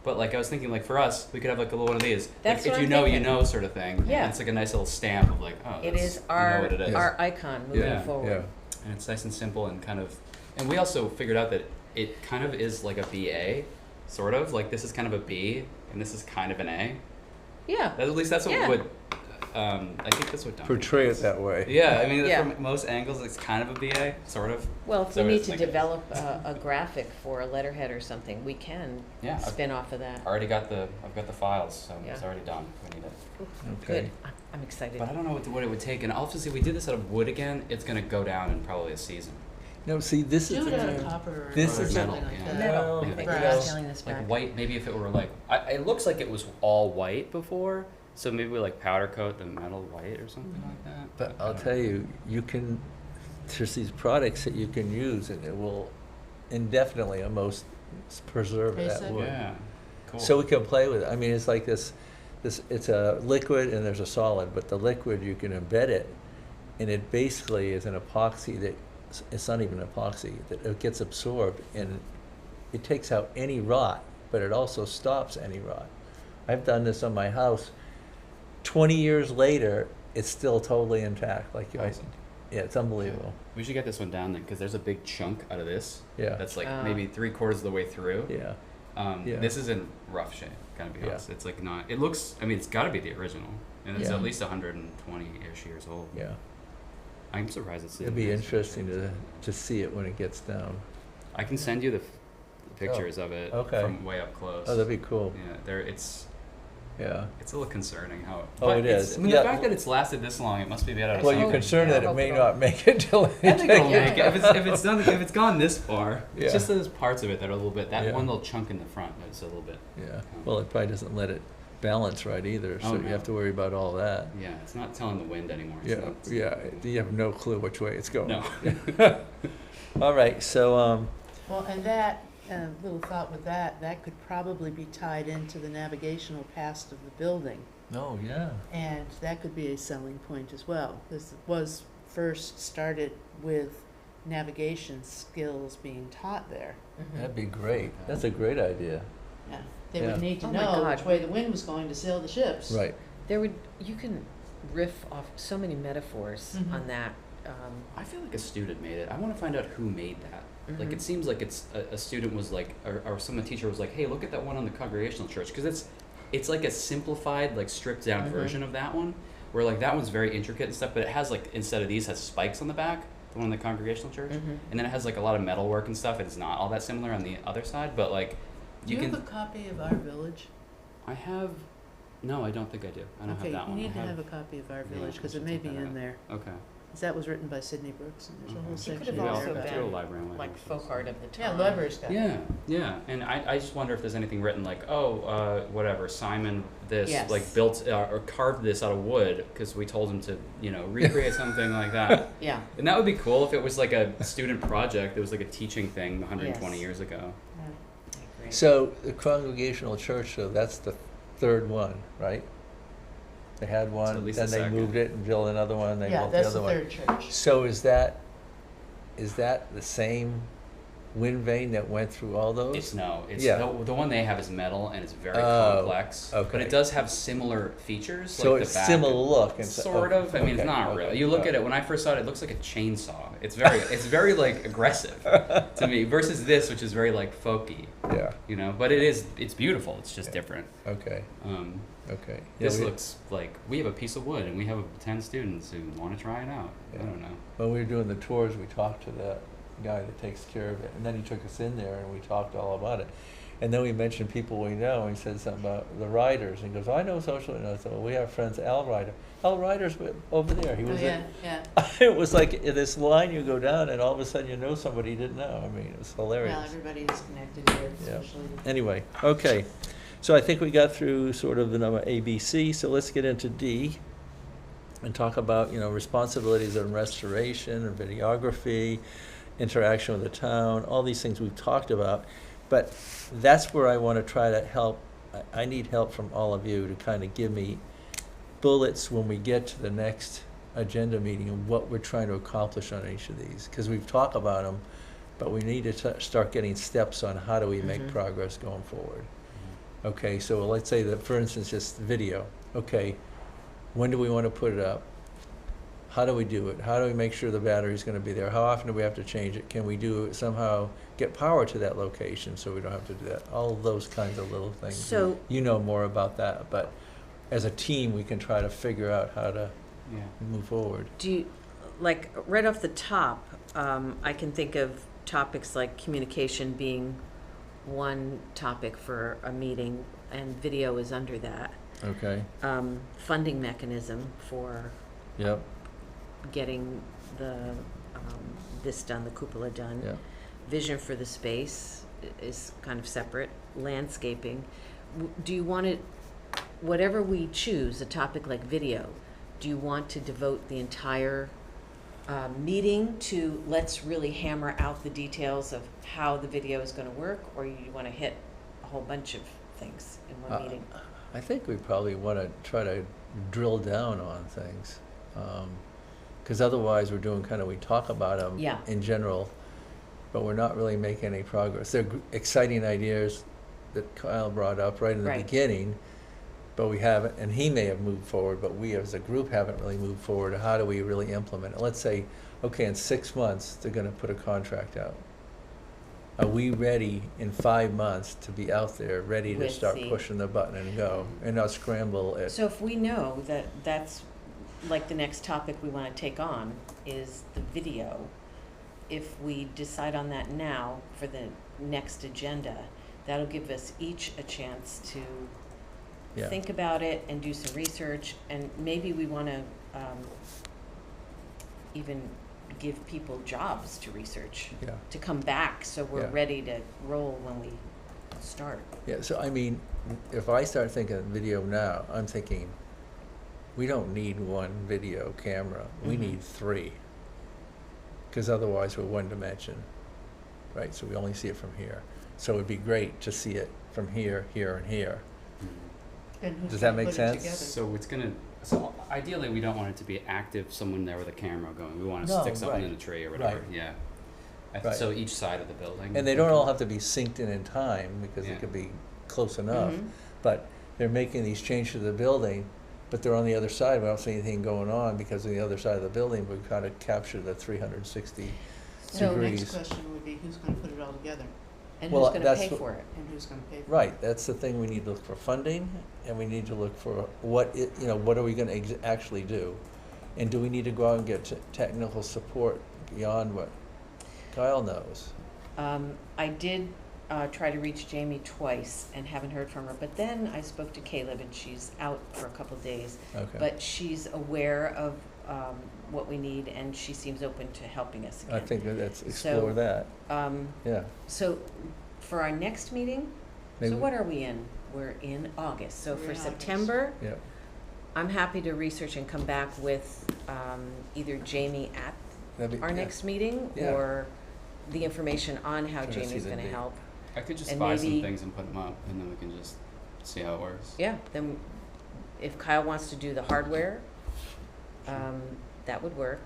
but like I was thinking, like for us, we could have like a little one of these.
That's
like,
what
if you
I'm
know, you
thinking.
know, sort of thing.
Yeah.
And it's like a nice little stamp of like, oh,
It
that's-
is
you know what it is.
our icon moving
Yeah.
forward.
Yeah.
And it's nice and simple and kind of, and we also figured out that it kind of is like a BA, sort of like this is kind of a B and this is kind of an A.
Yeah.
At least that's what
Yeah.
would, I think that's what Duncan
Portray it
thinks.
that way.
Yeah, I mean,
Yeah.
from most angles, it's kind of a BA, sort of.
Well, if
So
we need
it's
to
like a-
develop a graphic for a letterhead or something, we can
Yeah, I've
spin off of that.
already got I've got the files, so it's
Yeah.
already done. We need it.
Okay.
Good. I'm excited.
But I don't know what it would take, and obviously, if we did this out of wood again, it's gonna go down in probably a season.
No, see, this is
Do it out of
the,
copper or
this
something
is-
like
Metal, yeah.
that.
Metal.
Well,
I think
brass.
we're scaling this
Like
back.
white, maybe if it were like, it looks like it was all white before, so maybe we like powder coat the metal white or something like that.
but
I
I'll
don't
tell
know.
you, there's these products that you can use and it will indefinitely almost preserve that
Basic.
wood.
Yeah, cool.
So we can play with it. I mean, it's like this, it's a liquid and there's a solid, but the liquid, you can embed it, and it basically is an epoxy that, it's not even epoxy, that it gets absorbed, and it takes out any rot, but it also stops any rot. I've done this on my house. 20 years later, it's still totally intact, like,
Awesome.
yeah, it's unbelievable.
We should get this one down then, because there's a big chunk out of this.
Yeah.
That's like
Oh.
maybe 3/4 of the way through.
Yeah, yeah.
This is in rough shape, gotta be
Yeah.
honest. It's like not, it looks, I mean, it's gotta be the original. And it's
Yeah.
at least 120-ish years old.
yeah.
I'm surprised it's
It'd be interesting to see it when it gets down.
I can send you the pictures of it
okay.
from way up close.
Oh, that'd be cool.
Yeah, it's
Yeah.
a little concerning how.
Oh,
but
it
it's-
is.
I mean,
Yeah.
the fact that it's lasted this long, it must be made out of
Well,
something.
you're concerned
yeah,
that it may
hopefully.
not make it till
I think it'll
Yeah.
make it. If it's gone this far,
Yeah.
it's just those parts of it that are a little bit. That
Yeah.
one little chunk in the front is a little bit.
Yeah. Well, it probably doesn't let it balance right either, so
Oh,
you
no.
have to worry about all that.
Yeah, it's not telling the wind anymore. It's
Yeah,
not-
yeah. You have no clue which way it's going.
No.
All right, so,
Well, and that, little thought with that could probably be tied into the navigational past of the building.
oh, yeah.
And that could be a selling point as well. This was first started with navigation skills being taught there.
Mhm.
That'd be great. That's a great idea.
Yeah, they
Yeah.
would need to
Oh my
know
God.
which way the wind was going to sail the ships.
Right.
You can riff off so many metaphors
Mhm.
on that.
I feel like a student made it. I want to find out who made that. Like
Mhm.
it seems like it's a student was like, or some teacher was like, hey, look at that one on the Congregational Church, because it's like a simplified, like stripped down
Mhm.
version of that one, where like that one's very intricate and stuff, but it has like instead of these has spikes on the back, the one in the Congregational Church,
Mhm.
and then it has like a lot of metal work and stuff. And it's not all that similar on the other side, but like
Do you have a copy of Our Village?
I have. No, I don't think I do. I don't
Okay,
have that
you
one.
need to
I
have a copy of Our
Yeah,
Village,
I
because it
should
may
take
be
that
in
out.
there.
Okay.
'Cause that was written by Sydney Brooks, and there's a whole
Mhm.
She could
section
have
there
also
about-
Through a library and
like
language.
folk art of the
Yeah,
time.
library's got it.
Yeah, and I just wonder if there's anything written like, whatever, Simon this,
Yes.
like built or carved this out of wood because we told him to, recreate something like that.
Yeah.
And that would be cool if it was like a student project. It was like a teaching thing 120
Yes.
years ago.
I agree.
So the Congregational Church, though, that's the third one, right? They had
at
one,
least
then
the
they
second.
moved it and built another one, they
Yeah,
built the
that's
other
the
one.
third church.
So is that the same wind vane that went through all those?
It's
Yeah.
the one they have is metal and it's very
Oh,
complex. But
okay.
it does have similar features.
So
like
it's
the back
similar look and
Sort of. I mean, it's
okay,
not
okay,
really. You look
okay.
at it. When I first saw it, it looks like a chainsaw. It's very like aggressive to me versus this, which is very like folky.
Yeah,
But it's beautiful. It's just
Yeah.
different.
okay,
Um,
okay.
this
Yeah,
looks like we have a piece of wood and we have 10 students who want to try it out.
Yeah.
I don't know.
When we were doing the tours, we talked to the guy that takes care of it, and then he took us in there and we talked all about it. And then we mentioned people we know, and he said something about the Riders, and he goes, I know social, and I said, well, we have friends, Al Ryder. Al Ryder's over there, he
Oh,
was
yeah,
in,
yeah.
it was like this line you go down, and all of a sudden you know somebody you didn't know, I mean, it was hilarious.
Well, everybody is connected here,
Yeah.
especially.
Anyway, okay, so I think we got through sort of the number A, B, C, so let's get into D and talk about, responsibilities in restoration and videography, interaction with the town, all these things we've talked about. But that's where I want to try to help. I need help from all of you to kind of give me bullets when we get to the next agenda meeting and what we're trying to accomplish on each of these. Because we've talked about them, but we need to start getting steps on how do we make
Mhm.
progress going forward. Okay, so let's say that, for instance, just video. Okay, when do we want to put it up? How do we do it? How do we make sure the battery's going to be there? How often do we have to change it? Can we somehow get power to that location so we don't have to do that? All those kinds of little things.
So,
You know more about that, but as a team, we can try to figure out how to
Yeah.
move forward.
do you, like, right off the top, I can think of topics like communication being one topic for a meeting, and video is under that.
Okay,
Funding mechanism for
yep,
getting this done, the cupola done.
yep.
Vision for the space is kind of separate. Landscaping. Do you want it, whatever we choose, a topic like video, do you want to devote the entire meeting to let's really hammer out the details of how the video is going to work, or you want to hit a whole bunch of things in one meeting?
I think we probably want to try to drill down on things. Because otherwise we're doing kind of, we talk about them
Yeah.
in general, but we're not really making any progress. They're exciting ideas that Kyle brought up right in the
Right.
beginning, but we haven't, and he may have moved forward, but we as a group haven't really moved forward. How do we really implement it? Let's say, okay, in 6 months, they're going to put a contract out. Are we ready in 5 months to be out there, ready to
With
start
the-
pushing the button and go, and not scramble at?
So if we know that that's like the next topic we want to take on is the video, if we decide on that now for the next agenda, that'll give us each a chance to
Yeah.
think about it and do some research, and maybe we want to even give people jobs to research,
Yeah.
to come back so we're
Yeah.
ready to roll when we start.
Yeah, so I mean, if I start thinking video now, I'm thinking, we don't need one video camera, we
Mhm.
need 3. Because otherwise we're one dimension, right? So we only see it from here. So it'd be great to see it from here, here, and here.
And who's
Does that
gonna
make
put it
sense?
together?
So ideally, we don't want it to be active, someone there with a camera going. We want to
No,
stick something
right,
in a tree or whatever.
right.
Yeah.
Right.
So each side of the building.
And they don't all have to be synced in time, because
Yeah.
it could be close enough.
Mhm.
But they're making these changes to the building, but they're on the other side. We don't see anything going on because on the other side of the building, we kind of capture the 360
So
And the next
degrees.
question would be, who's gonna put it all together?
And
Well,
who's going to
that's
pay
what-
for it?
And who's gonna pay for it?
Right, that's the thing, we need to look for funding, and we need to look for what are we gonna actually do? And do we need to go out and get technical support beyond what Kyle knows?
I did try to reach Jamie twice and haven't heard from her. But then I spoke to Caleb, and she's out for a couple days.
Okay.
But she's aware of what we need, and she seems open to helping us again.
I think let's explore
So,
that,
Um,
yeah.
so for our next meeting,
Maybe-
so what are we in? We're in August. So
We're
for
in August.
September,
Yeah,
I'm happy to research and come back with either Jamie at
that'd be,
our
yeah.
next meeting
Yeah.
or the information on how
Trying to see
Jamie's
the
gonna
date.
help.
I could just
And
buy some
maybe-
things and put them up, and then we can just see how it works.
Yeah, then if Kyle wants to do the hardware, that would work.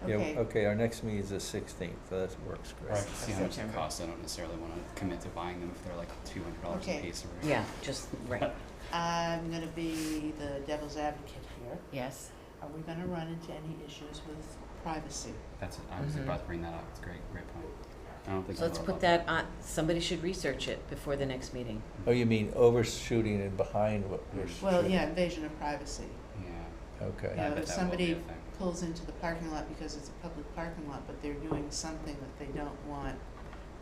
Yeah,
Okay.
okay, our next meeting is the 16th, so that works
Or I
great.
can see how much it
September.
costs. I don't necessarily want to commit to buying them if they're like $200
Okay.
a piece or whatever.
Yeah, just, right,
I'm gonna be the devil's advocate here.
yes.
Are we gonna run into any issues with privacy?
That's I was
Mhm.
about to bring that up. It's a great point. I don't think
So let's
we'll
put
about
that on, somebody should research it before the next meeting.
Oh, you mean overshooting and behind what we're
Well,
shooting?
yeah, invasion of privacy.
Yeah.
Okay,
You know,
I bet
if
that will be a
somebody
thing.
pulls into the parking lot because it's a public parking lot, but they're doing something that they don't want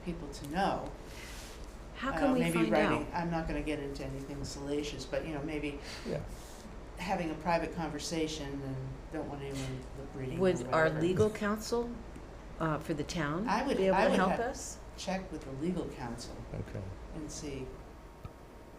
people to know.
How can we
maybe
find
writing,
out?
I'm not gonna get into anything salacious, but you know, maybe
yeah.
having a private conversation and don't want anyone lip reading or
Would our
whatever.
legal counsel for the town
I would-
be able
I
to
would
help
have-
us?
Check with the legal counsel
Okay.
and see.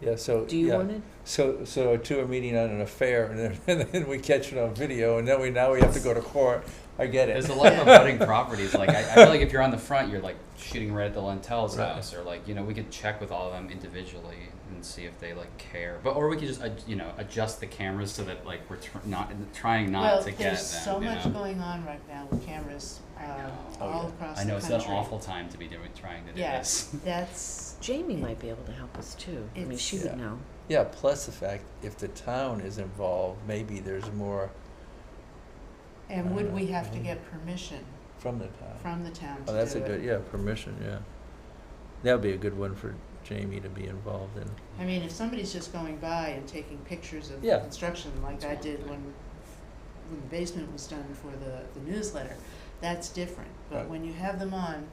Yeah, so,
Do you
yeah.
want to?
So a two are meeting on an affair, and then, and then we catch it on video, and then now we have to go to court. I get it.
There's a lot of abutting properties. Like I feel like if you're on the front, you're like shooting right at the Lentel's
Right.
house, or like we could check with all of them individually and see if they like care. But or we could just adjust the cameras so that like we're trying not
Well,
to get
there's
them.
so
you
much
know?
going on right now with cameras
I know.
Oh,
all
yeah.
across
I
the
know it's
country.
an awful time to be trying to do
Yes,
this.
that's,
Jamie might be able to help us too. I mean,
It's-
she
Yeah.
would know.
Yeah, plus the fact, if the town is involved, maybe there's more
and would we have to
Mhm.
get permission
from the town.
from the town to do
Oh,
it?
that's a good, yeah, permission, yeah. That would be a good one for Jamie to be involved in.
I mean, if somebody's just going by and taking pictures of
Yeah.
the construction, like
That's
I
one
did
thing.
when the basement was done for the newsletter, that's different. But
Right.
when you have them on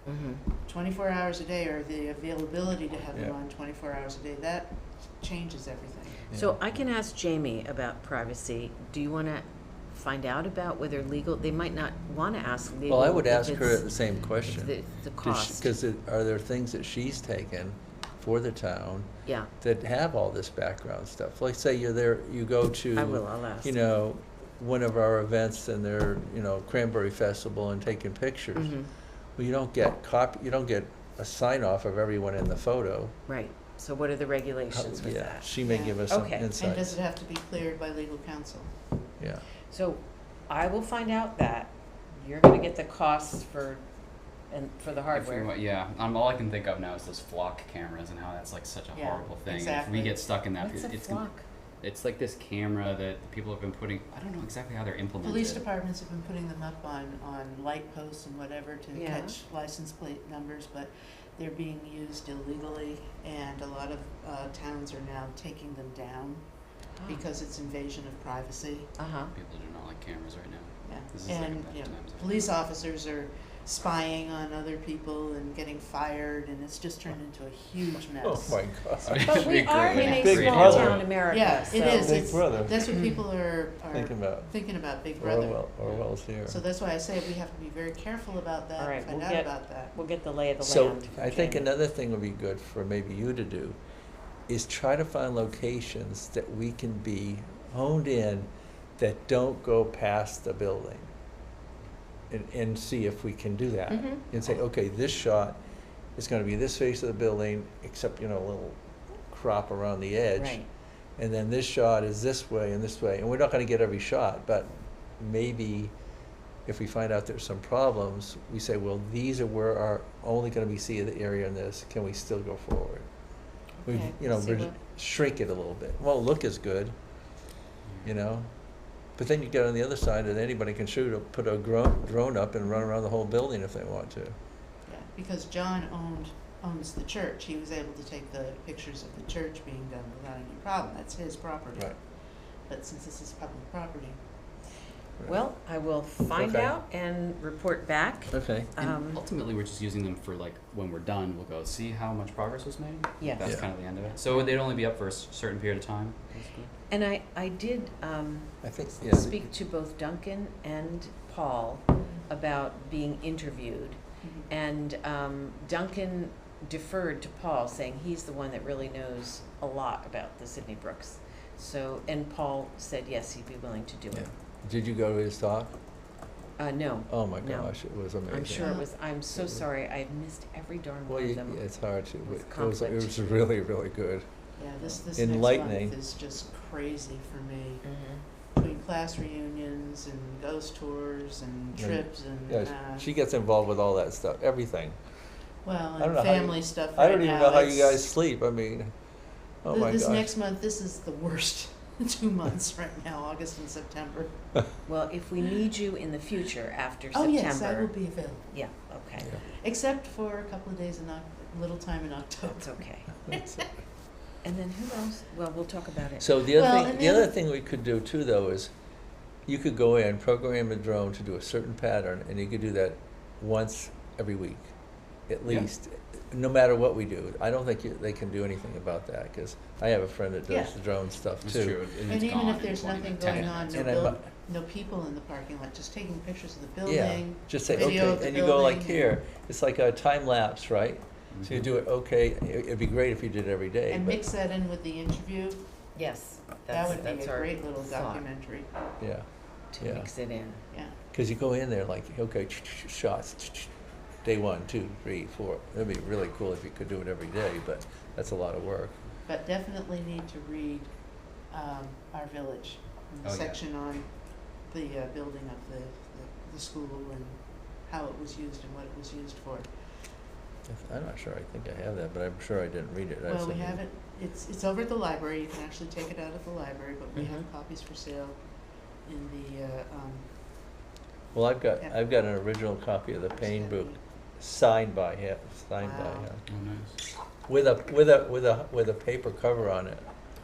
Mm-hmm.
24 hours a day, or the availability to have them
Yeah.
on 24 hours a day, that changes everything.
So
Yeah.
I can ask Jamie about privacy. Do you want to find out about whether legal? They might not want to ask legal.
Well, I would
if
ask her
it's-
the same
if
question.
the cost.
Because are there things that she's taken for the town
Yeah,
that have all this background stuff? Like, say you're there, you go to,
I will. I'll ask.
you know, one of our events and they're, Cranberry Festival and taking pictures.
Mhm.
Well, you don't get a sign off of everyone in the photo.
Right. So what are the regulations with
Yeah,
that?
she may
Yeah.
give us some
Okay. And
And does
insights.
it have to be cleared by legal counsel?
Yeah,
So I will find out that. You're going to get the costs for the
If we
hardware.
want- yeah, all I can think of now is those flock cameras and how that's like such a
Yeah,
horrible thing. If
exactly.
we get stuck in that,
What's a
it's
flock?
it's like this camera that people have been putting. I don't know exactly how they're implemented.
Police departments have been putting them up on light posts and whatever to
Yeah.
catch license plate numbers, but they're being used illegally, and a lot of towns are now taking them down because it's invasion of privacy.
Uh-huh.
People do not like cameras right now.
Yeah,
This is like
and
bad
you know,
times.
police officers are spying on other people and getting fired, and it's just turned into a huge mess.
oh my God.
But we
Big
are
brother.
in a
Big
small
brother.
town America.
Yeah,
so.
it is.
Big
It's,
brother.
that's what people are
Thinking about
thinking about, Big Brother.
Orwell's here.
So that's why I say we have to be very careful about that,
All right,
find
we'll
out
get-
about that.
We'll get the lay of the
So
land. from
I think
Jamie.
another thing would be good for maybe you to do is try to find locations that we can be honed in that don't go past the building. And see if we can do that.
Mhm.
And say, okay, this shot is gonna be this face of the building, except, a little crop around the edge.
Right.
And then this shot is this way and this way, and we're not gonna get every shot, but maybe if we find out there's some problems, we say, well, these are where our only gonna be see the area in this, can we still go forward? We,
Okay, see what-
shrink it a little bit, won't look as good, but then you get on the other side and anybody can put a drone up and run around the whole building if they want to.
Yeah, because John owns the church, he was able to take the pictures of the church being done without any problem, that's his property.
Right.
But since this is public property,
Well, I will find
Okay.
out and report back.
Okay.
And
Um,
ultimately, we're just using them for like when we're done, we'll go see how much progress was made.
Yes.
That's
Yeah.
kind of the end of it. So they'd only be up for a certain period of time, basically.
And I did
I think, yeah.
speak to both Duncan and Paul about being interviewed. And Duncan deferred to Paul, saying he's the one that really knows a lot about the Sydney Brooks. So, and Paul said yes, he'd be willing to do
Yeah.
it.
Did you go to his talk?
No,
Oh my
No.
gosh, it was amazing.
I'm sure it was. I'm so sorry. I missed every darn
Well,
one of them.
it's hard to,
with
but it was
conflict.
really, really good.
Yeah, this next
Enlightening.
month is just crazy for me.
Mhm.
Between class reunions and ghost tours and
Yeah.
trips and,
Yeah, she gets involved with all that stuff, everything.
well,
I don't
and
know how you-
family stuff
I
right
don't even
now,
know how you
it's-
guys sleep, I mean, oh my
This
gosh.
next month, this is the worst 2 months right now, August and September.
Well, if we need you in the future after
Oh,
September.
yes, I will be available,
Yeah, okay.
Yeah.
except for a couple of days in little time in October.
That's okay.
That's-
And then who knows? Well, we'll talk about it.
So the other
Well,
thing,
and
the
then-
other thing we could do too, though, is you could go in, program a drone to do a certain pattern, and you could do that once every week, at
Yeah.
least, no matter what we do. I don't think they can do anything about that, because I have a friend that
Yeah.
does the drone stuff
It's
too.
true.
And
it's
even
gone
if
in
there's
20
nothing
10
going on,
minutes.
no
And I'm-
no people in the parking lot, just taking pictures of the
Yeah,
building.
just say,
video of
okay,
the
and you go like
building
here, it's like a time lapse, right? So you
Mhm.
do it, okay, it'd be great if you did it every day,
And
but,
mix that in with the interview,
Yes,
that
that's,
would be
that's
a
our
great little
thought,
documentary,
yeah.
to
yeah.
mix it in.
yeah.
Because you go in there like, okay, shots, day 1, 2, 3, 4. It'd be really cool if you could do it every day, but that's a lot of work.
But definitely need to read Our Village, the
Oh, yeah.
section on the building of the school and how it was used and what it was used for.
I'm not sure, I think I have that, but I'm sure I didn't read it. I
Well, we
said-
have it, it's over at the library, you can actually take it out of the library, but we have
Mhm.
copies for sale in the,
Well, I've got
Yeah.
an original copy of the Payne book, signed by him, signed by
Wow.
him,
Oh, nice.
with a paper cover on it.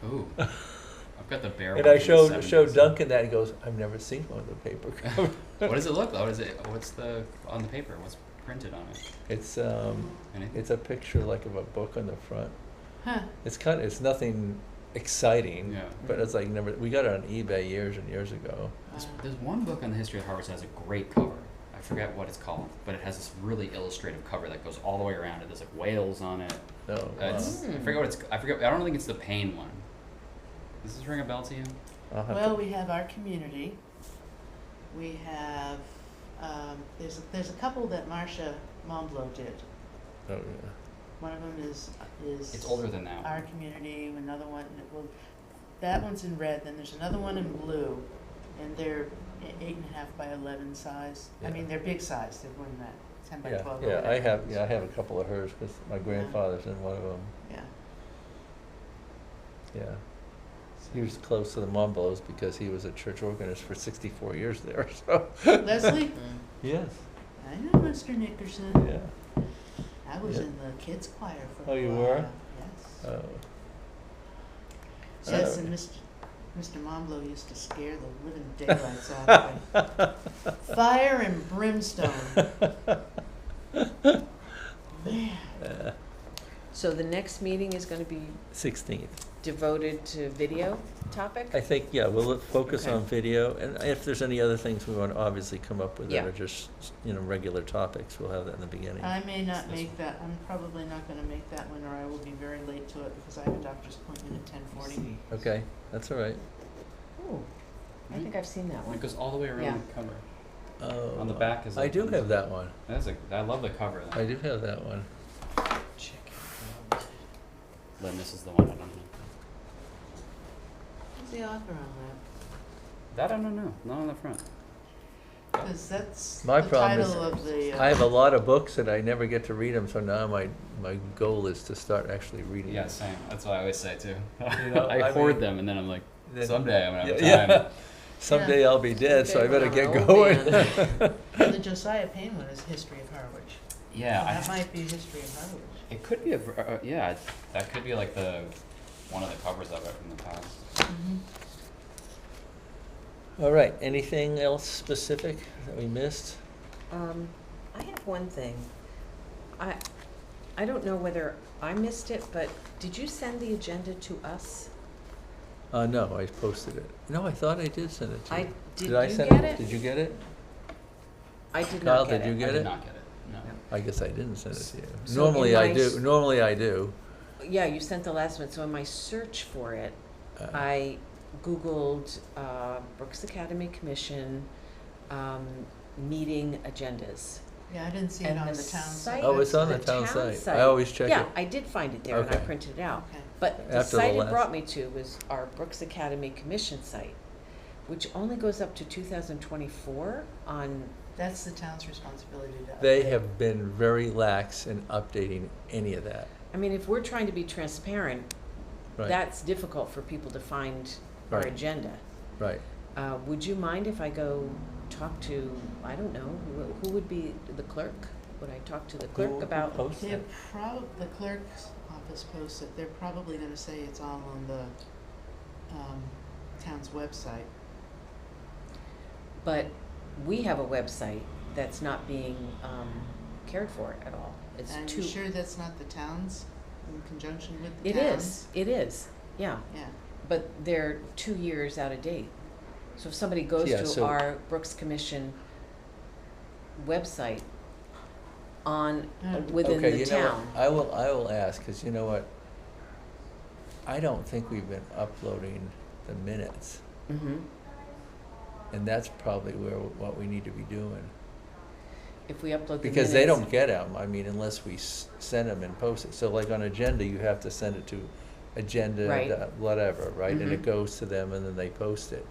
Ooh. I've got the bear
And
one
I
from the
showed
70s.
Duncan that, he goes, I've never seen one with a paper cover.
What does it look like? What's the on the paper? What's printed on it?
It's
Anything?
it's a picture like of a book on the front.
huh,
It's nothing exciting,
Yeah.
but it's like we got it on eBay years and years ago.
There's one book on the history of Harvard that has a great cover. I forget what it's called, but it has this really illustrative cover that goes all the way around it. There's like whales on it.
Oh, wow.
It's, I forget what it's. I forget. I don't think it's the Payne one. Does this ring a bell to you?
I'll have
well,
to-
we have Our Community, we have, there's a couple that Marcia Momblo did.
oh, yeah.
One of them is
It's older than that.
Our Community, another one, that one's in red, then there's another one in blue, and they're 8.5 by 11 size. I
Yeah.
mean, they're big size, they're more than that, 10 by
Yeah,
12 or
yeah,
whatever.
I have a couple of hers, because my grandfather's in one of them,
Yeah.
yeah. He was close to the Momblos because he was a church organist for 64 years there, so.
Leslie,
Mm.
Yes,
I know Mr. Nickerson.
yeah.
I was
Yeah.
in the kids choir for
Oh,
a
you
while.
were?
Yes.
Oh.
Yes,
Oh.
and Mr. Momblo used to scare the living daylights out of me. Fire and brimstone. Man.
So the next meeting is gonna be
16th.
devoted to video topic?
I think, yeah, we'll focus
Okay.
on video, and if there's any other things we want to obviously come up with that
Yeah.
are just, regular topics, we'll have that in the beginning.
I may not
This
make that, I'm probably not gonna make that one, or I will be very late to it because I have a doctor's appointment at 10:40.
Okay, that's all right.
Oh, I think I've seen that
It
one.
goes all the way around
Yeah.
the cover.
Oh,
On the back is
I
like
do
this.
have that one.
I love the cover. Though.
I do have that one.
Check it out. Lynn, this is the one I don't know.
Who's the author on
That I don't know. Not on the front.
that? Because that's
My
the
problem is
title of the.
I have a lot of books and I never get to read them, so now my goal is to start actually reading
Yeah,
them.
same. That's what I always say too.
know,
I
I
hoard
mean-
them and then I'm like,
Then-
someday I'm gonna have
Yeah,
time.
Someday I'll be dead, so I better
Someday
get
when I'm
going.
old,
And the Josiah Payne one is History of Harwich.
Yeah,
That might be History of Harwich.
it could be yeah. That could be like one of the covers of it from the past.
All right, anything else specific that we missed?
I have one thing. I don't know whether I missed it, but did you send the agenda to us?
No, I posted it. No, I thought I did send it to you.
Did
I
you
send
get it?
Did you get it?
I did
Kyle,
not get
did you
it.
get
I did
it?
not get it, no.
I guess I didn't send it to you.
So
Normally
in
I
my
do,
s-
normally I do.
Yeah, you sent the last one, so in my search for it,
Uh,
I Googled Brooks Academy Commission meeting agendas.
Yeah, I didn't see it
And
on
the
the town
site-
site.
Oh, it's on the
The
town
town
site.
site.
I always check
Yeah,
it.
I did find it there and I
Okay.
printed it out.
Okay.
But the
After the
site it
last-
brought me to was our Brooks Academy Commission site, which only goes up to 2024 on,
That's the town's responsibility to update.
They have been very lax in updating any of that.
I mean, if we're trying to be transparent,
Right.
that's difficult for people to find our
Right.
agenda.
Right.
Would you mind if I go talk to, I don't know, who would be the clerk? Would I talk to the
Who
clerk about?
posts
They're
it?
the clerk's office posts it, they're probably gonna say it's all on the, town's website.
But we have a website that's not being cared for at all. It's
And
too.
you sure that's not the town's, in conjunction with the
It
town's?
is, yeah.
Yeah,
But they're 2 years out of date. So if somebody goes
Yeah,
to
so-
our Brooks Commission website on, within
Okay,
the
you know
town.
what? I will ask, because you know what? I don't think we've been uploading the minutes,
Mm-hmm.
and that's probably what we need to be doing.
If we upload the minutes.
Because they don't get them, I mean, unless we send them and post it. So like on agenda, you have to send it to agenda,
Right.
whatever, right? And it
Mhm.
goes to them and then they post it.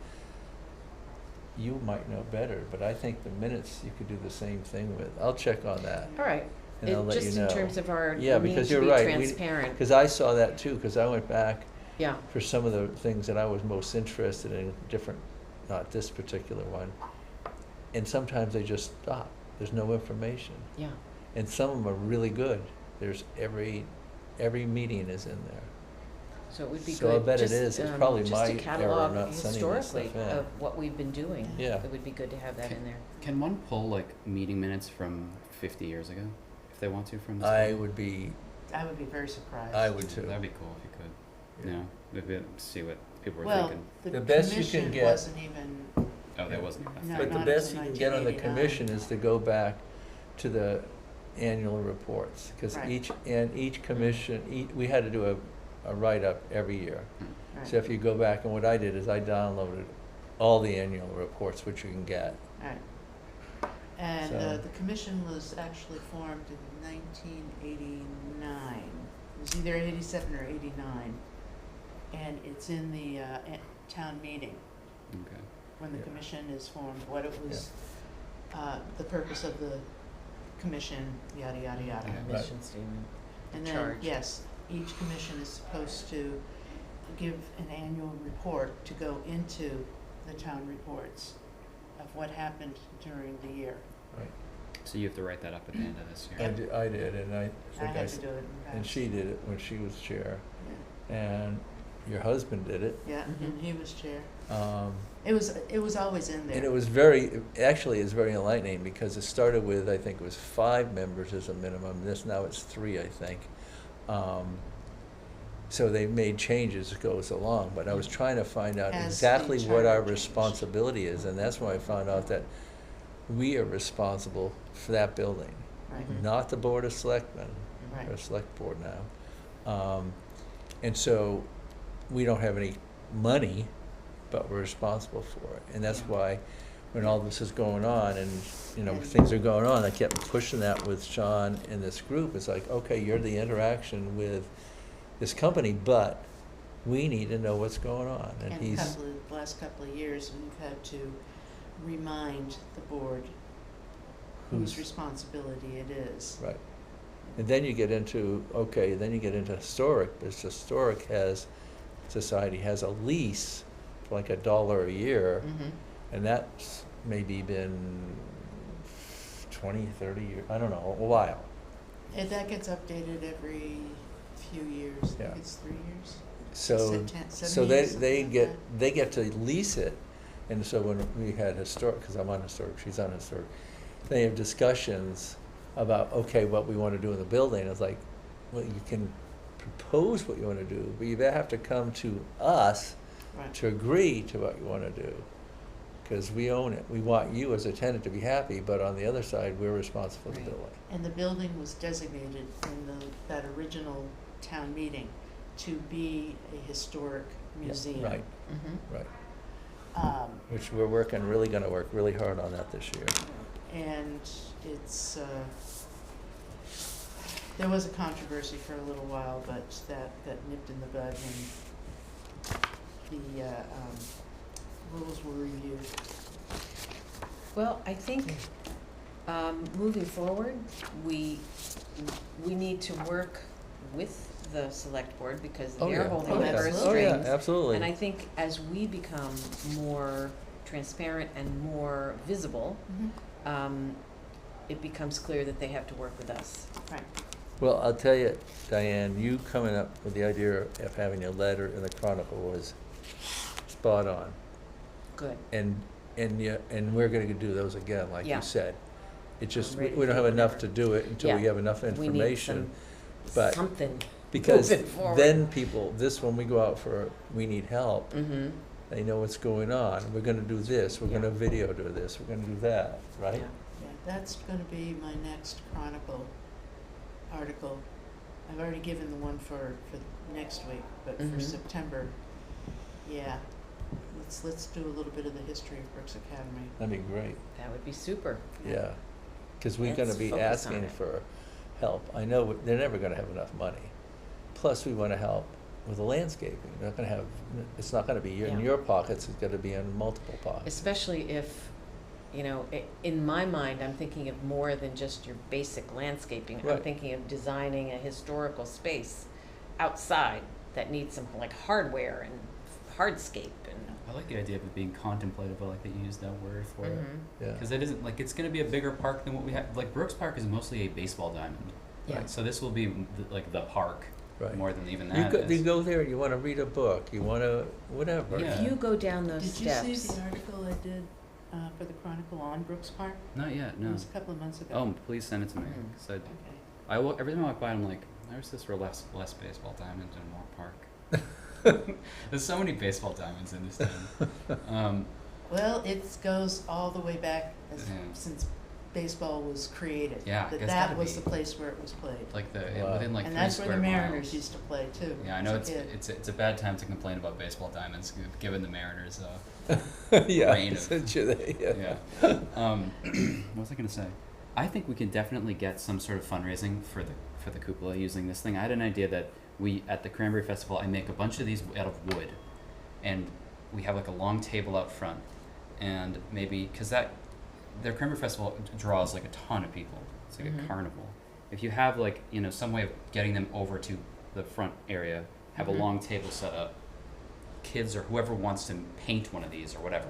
You might know better, but I think the minutes you could do the same thing with. I'll check on that,
All right.
and I'll let you
Just
know.
in terms of our
Yeah,
need
because
to
you're
be
right.
transparent.
Because I saw that too, because I went back
Yeah,
for some of the things that I was most interested in, different, not this particular one. And sometimes they just stop. There's no information.
yeah.
And some of them are really good. There's every meeting is in there.
So it would be good.
So I bet it
just,
is. It's probably
just
my
a
error
catalog
not sending that
historically
stuff in.
of what we've been doing.
Yeah.
It would be good to have that in there.
Can one pull like meeting minutes from 50 years ago, if they want to from this?
I
point?
would be,
I would be very surprised.
I would too.
That'd be cool if you could.
Yeah.
You know, maybe see what people were
Well,
thinking.
the
The best you can
commission
get-
wasn't even,
Oh, that wasn't even a
No,
thing.
But the
not
best you
until
can get on the
1989.
commission is to go back to the annual reports. Because
Right.
each commission, we had to do a write-up every year.
right,
So if you go back, and what I did is I downloaded all the annual reports, which you can get.
right. And,
So-
the commission was actually formed in 1989. It was either 87 or 89. And it's in the, town meeting,
Okay.
when the
Yeah.
commission is formed, what it was, the purpose of the commission, yada, yada, yada.
Yeah.
Mission statement.
And then,
Charge.
yes, each commission is supposed to give an annual report to go into the town reports of what happened during the year.
So you have to write that up at the end of this year.
I did, and I
I
think
had to do it in the
and
past.
she did it when she was chair,
Yeah,
and your husband did it.
yeah,
Mhm.
and he was chair.
Um,
It was always in there.
And it was actually it's very enlightening because it started with, I think it was 5 members as a minimum. Now it's 3, I think. So they made changes as it goes along, but I was trying to find out
As the
exactly what our
charter changed.
responsibility is, and that's when I found out that we are responsible for that building,
Right,
Mhm.
not the Board of Selectmen,
right.
or Select Board now. And so we don't have any money, but we're responsible for it. And that's
Yeah.
why when all this is going on and,
And-
things are going on, I kept pushing that with Sean and this group. It's like, okay, you're the interaction with this company, but we need to know what's going on. And
And
he's,
the last couple of years, we've had to remind the board whose
Who's-
responsibility it is.
right. And then you get into, historic, because historic society has a lease for like $1 a year.
Mm-hmm.
And that's maybe been 20, 30 years, I don't know, a while.
And that gets updated every few years, I think
Yeah.
it's 3 years.
So,
7
so
years,
they
something like
get to lease it, And so when we had historic, because I'm on historic, she's on historic, they have discussions about, okay, what we want to do in the building. It's like, well, you can propose what you want to do, but you have to come to us
Right.
to agree to what you want to do. Because we own it. We want you as a tenant to be happy, but on the other side, we're responsible for the
Right.
building.
And the building was designated in that original town meeting to be a historic
Yeah,
museum.
Right,
Mm-hmm.
right.
Which
Which we're gonna work really hard on that this year.
and it's, there was a controversy for a little while, but that got nipped in the bud when the, rules were reviewed.
Well, I think, moving forward, we need to work with the select board because
Oh,
they're
yeah.
holding
Oh,
the
yeah.
purse
Oh,
yeah,
strings.
absolutely.
And I think as we become more transparent and more visible, it becomes clear that they have to work with us.
Right.
Well, I'll tell you, Diane, you coming up with the idea of having a letter in the Chronicle was spot on.
Good.
And we're gonna do those again, like
Yeah.
you said. It's just,
I'm
we
ready
don't
for
have enough
whatever.
to do it until we
Yeah.
have enough
We need
information.
some,
but-
something
Because
moving forward.
then people, when we go out we need help,
Mm-hmm.
they know what's going on. We're gonna do this, we're gonna
Yeah.
video do this, we're gonna do that, right?
Yeah, that's gonna be my next Chronicle article. I've already given the one for next week, but for
Mhm.
September, yeah, let's do a little bit of the history of Brooks Academy.
That'd be great,
That would be super.
yeah. Cause we're gonna
Let's
be
focus on
asking
it.
for help. I know they're never gonna have enough money. Plus, we wanna help with the landscaping. They're not gonna have, it's not gonna be in
Yeah.
your pockets, it's gonna be in multiple pockets.
Especially if, in my mind, I'm thinking of more than just your basic landscaping. I'm
Right.
thinking of designing a historical space outside that needs some like hardware and hardscape and.
I like the idea of it being contemplative. I like that you used that word for it.
Mhm.
Yeah.
Because it isn't like it's going to be a bigger park than what we have. Like Brooks Park is mostly a baseball diamond.
Yeah.
Right.
So this will be like the park
Right.
more than even
You
that.
go, you
is.
go there, you wanna read a book, you wanna, whatever.
Yeah.
If you go down those
Did
steps.
you see the article I did for the Chronicle on Brooks Park?
Not yet.
It
No.
was a couple of months ago.
Oh, please send it to me.
Mhm.
'Cause
Okay.
every time I walk by, I'm like, there's this for less baseball diamonds and more park. There's so many baseball diamonds in this town.
Well, it goes all the way back
Yeah.
since baseball was created.
Yeah,
That
it's
that
gotta
was
be.
the place where it was played.
Like
Wow.
within like
And
3
that's where the
square
Mariners
miles.
used to play too.
Yeah, I know
as a kid.
it's a bad time to complain about baseball diamonds, given the Mariners.
Yeah,
Reign of-
essentially,
Yeah. What was I gonna say? I think we can definitely get some sort of fundraising for the cupola using this thing. I had an idea that we at the Cranberry Festival, I make a bunch of these out of wood, and we have like a long table out front, and maybe because their Cranberry Festival draws like a ton of people. It's like
Mhm.
a carnival. If you have like some way of getting them over to the front area, have
Mhm.
a long table set up, kids or whoever wants to paint one of these or whatever,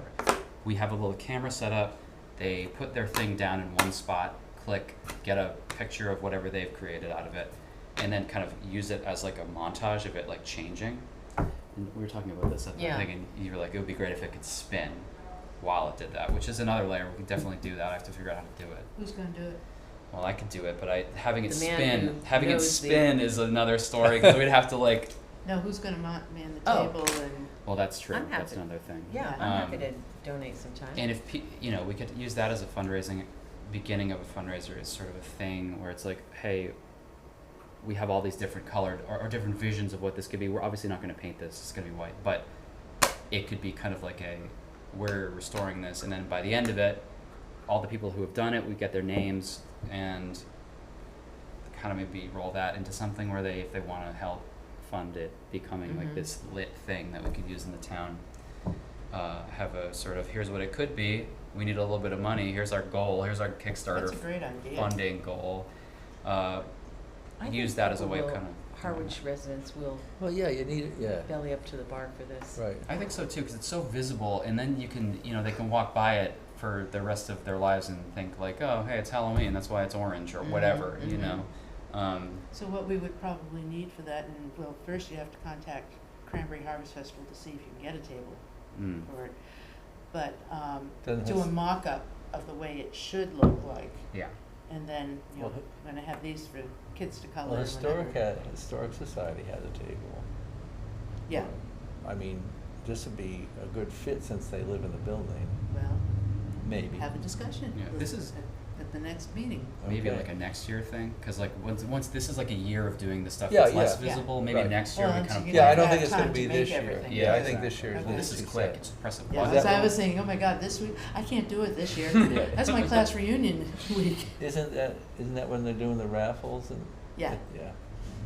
we have a little camera set up. They put their thing down in one spot, click, get a picture of whatever they've created out of it, and then kind of use it as like a montage of it like changing. And we were talking about this at the
Yeah.
thing, and you were like, it would be great if it could spin while it did that, which is another layer. We could definitely do that. I have to figure out how to do it.
Who's gonna do it?
Well, I could do it, but having it
The man
spin,
who
having it
knows the-
spin is another story because we'd have to like.
No, who's gonna man the
Oh.
table and,
Well, that's true.
I'm
That's
happy.
another thing.
Yeah,
Yeah.
I'm happy
Um,
to donate some time.
And if we could use that as a fundraising, beginning of a fundraiser is sort of a thing where it's like, hey, we have all these different colored or different visions of what this could be. We're obviously not going to paint this; it's going to be white, but it could be kind of like we're restoring this, and then by the end of it, all the people who have done it, we get their names and kind of maybe roll that into something where if they want to help fund it becoming like
Mhm.
this lit thing that we could use in the town. Have a sort of, here's what it could be. We need a little bit of money. Here's our goal. Here's our Kickstarter
that's a great idea.
funding goal.
I think
Use that as a
people
way of
will-
kind of.
Harwich residents will
Well, yeah, you need it, yeah,
belly up to the bar for this.
right.
I think so too, because it's so visible, and then you can, they can walk by it for the rest of their lives and think like, oh, hey, it's Halloween. That's why it's orange or
Mhm,
whatever,
mhm.
So what we would probably need for that, and well, first you have to contact Cranberry Harvest Festival to see if you can get a table
Mm.
for it. but,
Doesn't
do
have
a
s-
mock-up of the way it should look like.
Yeah.
And then, you know,
Well,
I'm gonna have these for kids to color.
Well,
whenever.
Historic Society has a table.
Yeah,
I mean, this would be a good fit since they live in the building,
well,
maybe.
have a discussion.
Yeah,
with-
this is-
At the next meeting.
Maybe
Okay.
like a next year thing, because like once this is like a year of doing the stuff
Yeah,
that's less
yeah.
visible, maybe
Right.
next year
Well,
we
and
kind
so
of.
you
Yeah, I
have
don't
to
think
have
it's gonna
time
be
to
this
make
year.
everything.
Yeah, I think this
Exactly.
year is
Okay.
This is
she
quick.
said.
Just press a
Yeah,
button.
because I was saying, oh my God, this week, I can't do it this year. That's my class reunion week.
Isn't that when they're doing the raffles and?
Yeah.
Yeah,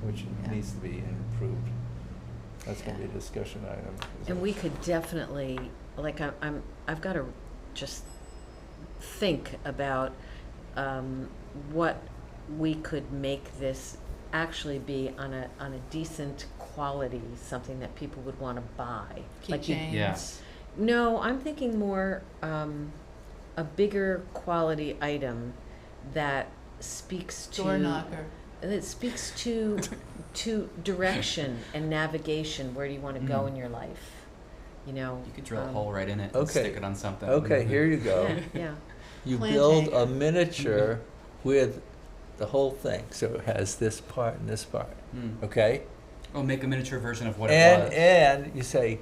which
Yeah.
needs to be improved. That's gonna be a
Yeah.
discussion item.
And we could definitely, like, I've got to just think about what we could make this actually be on a decent quality, something that people would want to buy. Like you-
Keychains.
Yeah.
No, I'm thinking more a bigger quality item that speaks to
Door knocker.
that speaks to direction and navigation. Where do you want to go
Mm.
in your life? You know.
You could drill a
um,
hole right in it and
Okay.
stick it on something.
Okay, here you go.
Yeah, yeah.
You
Plant
build a
hanger.
miniature with the whole thing, so it has this part and this part,
Mm.
okay?
Oh, make a miniature version of what
And,
it was.
and you say,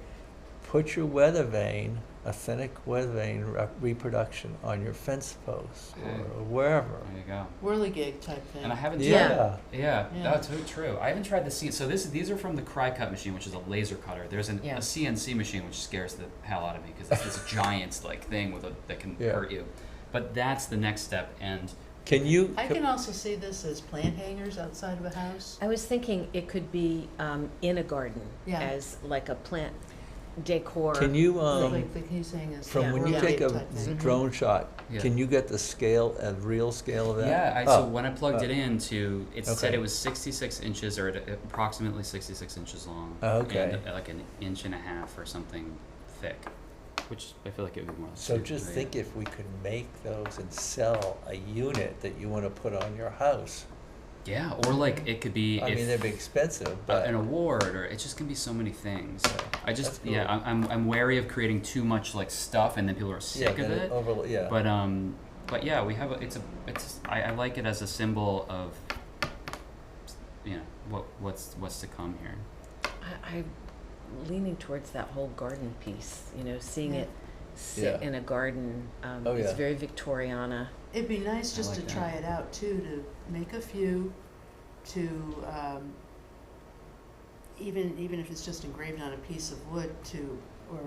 put your weather vane, authentic weather vane reproduction on your fence post
Okay.
or wherever.
There you go.
Whirligig type thing.
And I haven't
Yeah.
tried. Yeah,
Yeah.
that's so true. I haven't tried the C. So these are from the Cry Cut machine, which is a laser cutter. There's
Yeah.
a CNC machine, which scares the hell out of me because it's this giant like thing with that can
Yeah.
hurt you. But that's the next step, and
Can you?
I can also see this as plant hangers outside of a house.
I was thinking it could be in a garden
Yeah.
as like a plant decor.
Can you,
Like the he's saying is.
from
Yeah.
when you
whirligig
take a
type thing.
drone shot,
Yeah.
can you get the scale, a real scale of that?
yeah.
Oh,
So when I plugged it
oh.
in to, it said
Okay.
it was 66 inches or approximately 66 inches long,
Okay.
and like an inch and a half or something thick, which I feel like it would be more. Like
So
2,
just
3.
think if we could make those and sell a unit that you wanna put on your house.
Yeah, or like it could be.
I
if,
mean, they'd be expensive, but.
an award, or it just can be so many things. I just
That's cool.
yeah, I'm wary of creating too much like stuff and then people are sick of
then
it.
yeah.
But yeah, we have it's I like it as a symbol of you know what's to come here.
I'm leaning towards that whole garden piece. You know, seeing
Yeah.
it sit
Yeah.
in a garden.
Oh,
It's
yeah.
very Victoriana.
It'd be nice
I
just
like
to
that.
try it out too, to make a few, to, even if it's just engraved on a piece of wood to, or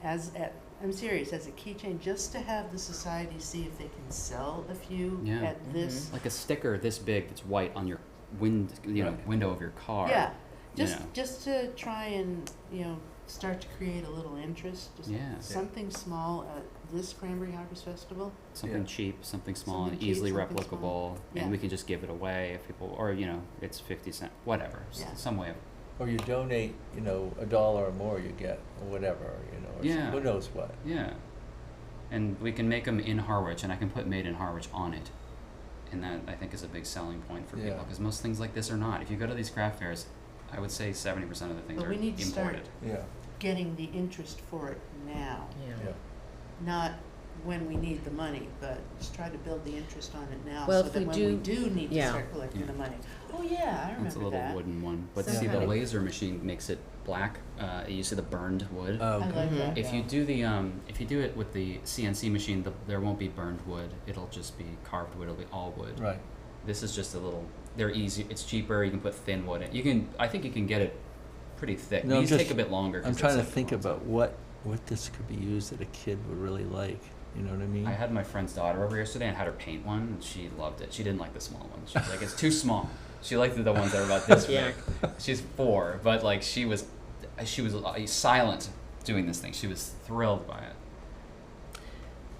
I'm serious, as a keychain, just to have the society see if they can sell a few
Yeah.
at this.
Like a sticker this big that's white on your
Right.
window of your car.
Yeah,
you
just,
know.
just to try and, start to create a little interest, just
Yeah.
something small at this Cranberry Harvest Festival.
Something
Yeah.
cheap, something small
Something
and
cheap,
easily
something
replicable,
small. Yeah.
and we can just give it away if people, or it's 50 cents, whatever,
Yeah.
some way of.
Or you donate, $1 or more, you get, or whatever, or
Yeah.
who knows what.
Yeah, and we can make them in Harwich, and I can put "Made in Harwich" on it, and that I think is a big selling point for people
Yeah.
because most things like this are not. If you go to these craft fairs, I would say 70% of the things
But
are
we need to start-
imported.
Yeah,
Getting the interest for it now.
yeah.
Not when we need the money, but just try to build the interest on it now,
Well,
so
if
that
we
when we
do-
do need to
yeah.
start collecting
Yeah.
the money. Oh, yeah, I
It's a
remember
little
that.
wooden one, but
Some
see the
kind of-
laser machine makes it black. You see the burned wood.
I
Okay.
like
Mhm.
that.
If you
yeah.
do if you do it with the CNC machine, there won't be burned wood. It'll just be carved wood. It'll be all wood.
Right.
This is just a little. They're easy. It's cheaper. You can put thin wood in. I think you can get it pretty thick.
No, I'm
These
just-
take a bit longer. 'Cause
I'm
they
trying to
set the
think
bones
about
up.
what this could be used that a kid would really like, you know what I mean?
I had my friend's daughter over yesterday and had her paint one, and she loved it. She didn't like the small one. She's like, it's too small. She liked the ones that are about this
Yeah.
big. She's 4, but like she was silent doing this thing. She was thrilled by it.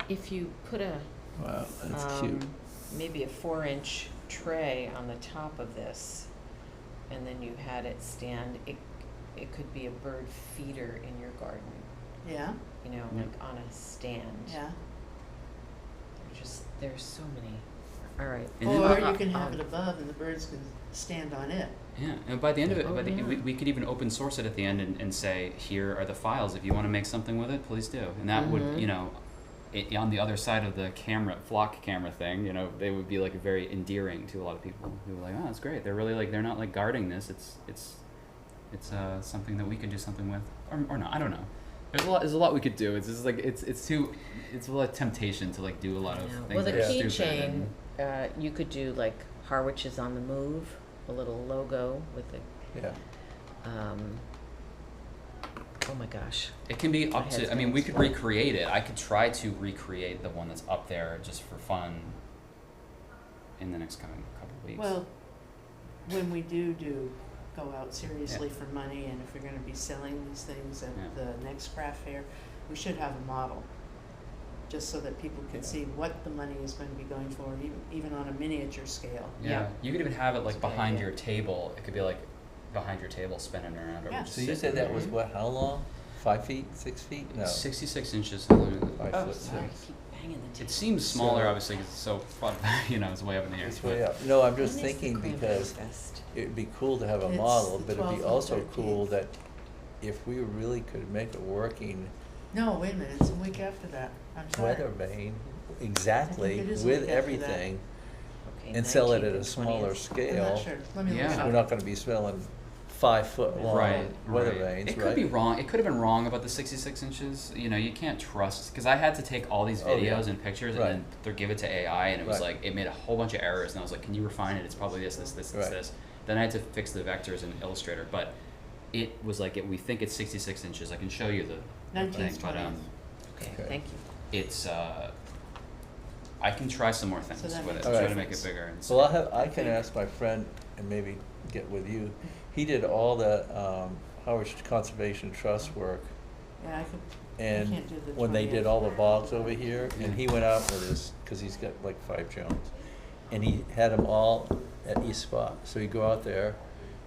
If you put a
Wow, that's cute.
maybe a 4-inch tray on the top of this, and then you had it stand, it could be a bird feeder in your garden.
Yeah,
Yeah.
Like on a stand.
yeah.
There's so many. All right.
And then-
Or you can have it above and the birds can stand on it.
Yeah, and by the end of it,
Oh,
by the,
yeah.
we could even open source it at the end and say, here are the files. If you want to make something with it, please do. And that would,
Mhm.
you know, on the other side of the camera, flock camera thing, you know, they would be like very endearing to a lot of people who were like, oh, that's great. They're really like, they're not like guarding this. It's something that we could do something with, or not. I don't know. There's a lot we could do. It's just like it's a lot of temptation to like do a lot of
Yeah.
things
Well, the
that are stupid.
keychain,
and-
you could do like Harwich is on the move, a little logo with the,
Yeah.
oh my gosh.
It can be
My
up
head's
to. I mean, we
going
could recreate it. I could try to recreate the one that's up there just for fun. In the next couple weeks.
Well, when we do go out seriously for money, and if we're gonna be selling these things at
Yeah.
the next craft fair, we should have a model, just so that people can
Yeah.
see what the money is going to be going for, even on a miniature scale.
Yeah.
Yeah.
You could even have it like
That's a good
behind
idea.
your table. It could be like behind your table spinning around. Or
Yeah.
just
So you
sitting
said that
there.
was what, how long? 5 feet, 6 feet? No.
66 inches. How long is it?
5
Oh,
foot
sorry, I
6.
keep banging the table.
It seems smaller,
So-
obviously, because it's so fun. You know, it's way up in the air.
It's way up. No, I'm just
When is the
thinking
Cranberry
because
Fest?
it'd be cool to have a
It's
model,
the
but it'd
12th
be
and
also cool
13th.
that if we really could make a working
No, wait a minute, it's a week after that. I'm sorry.
weather vane, exactly,
it is a
with
week after that.
everything,
Okay,
and sell it
19th
at a
and
smaller
20th.
I'm
scale.
not sure. Let me look
Yeah.
it up.
We're not gonna be selling 5 foot long
Right,
weather
right.
vanes,
It
right?
could be wrong. It could have been wrong about the 66 inches. You know, you can't trust because I had to take all these
Oh,
videos
yeah.
and pictures
Right.
and then give it to AI, and it was
Right.
like it made a whole bunch of errors, and I was like, "Can you refine it? It's probably this,
Right.
this." Then I had to fix the vectors in Illustrator, but it was like we think it's 66 inches. I can show you the
19th,
thing, but
20th.
Okay,
Okay.
thank you.
it's I can try some more things
So that
with it,
makes
try
a
to make it
difference.
bigger. And
Well, I can ask my friend and maybe get with you. He did all the Howard Conservation Trust work,
Yeah, I could,
and
can't do the
when they
20th.
did all the bogs over here,
Yeah.
and he went out with his, because he's got like 5 Jones, and he had them all at each spot. So he'd go out there,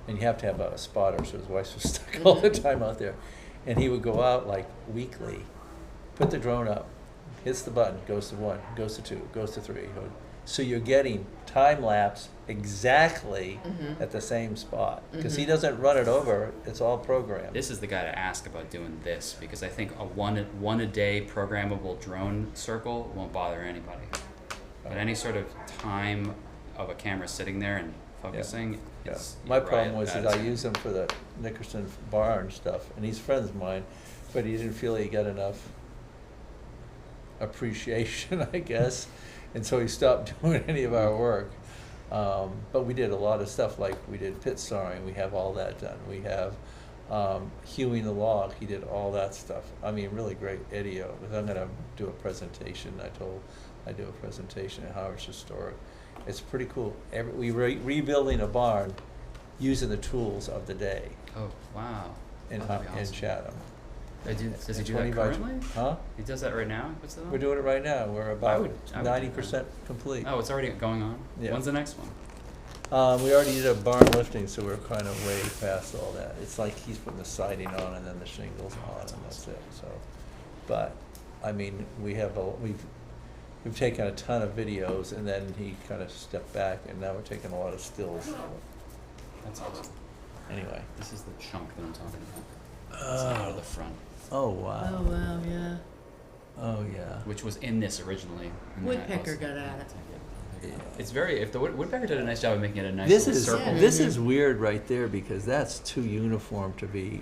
and you have to have a spotter, so his wife was stuck all the time out there. And he would go out like weekly, put the drone up, hits the button, goes to 1, goes to 2, goes to 3. So you're getting time lapse exactly
Mhm.
at the same spot, because he
Mhm.
doesn't run it over, it's all programmed.
This is the guy to ask about doing this because I think a one a day programmable drone circle won't bother anybody. But any sort of time of a camera sitting there and focusing,
Yeah.
it's
My
you're
problem
right,
was that
that's-
I used him for the Nickerson barn stuff, and he's friends of mine, but he didn't feel he got enough appreciation, I guess, and so he stopped doing any of our work. But we did a lot of stuff, like we did pit sawing, we have all that done. We have hewing the log, he did all that stuff. I mean, really great video. But I'm gonna do a presentation, I do a presentation at Howard's Historic. It's pretty cool. We rebuilding a barn using the tools of the day
Oh wow!
in
That'd be
in
awesome.
Chatham.
Does he do that
20 by-
currently?
Huh?
He does that right now. What's that?
We're doing it right now. We're about
would do that.
90% complete.
Oh, it's already going on.
Yeah.
When's the next one?
We already did a barn lifting, so we're kind of way past all that. It's like he's putting the siding on and then the shingles on, and that's it. So, but I mean, we've taken a ton of videos, and then he kind of stepped back, and now we're taking a lot of stills.
That's awesome.
Anyway.
This is the chunk that I'm talking about. It's out of the front,
Oh
oh,
wow.
wow, yeah.
Oh yeah.
which was in this originally. and then I
Woodpecker
also-
got at it.
It's very. If the woodpecker did a nice job of making it a nice
This
little
is
circle.
Yeah.
this is weird right there, because that's too uniform to be.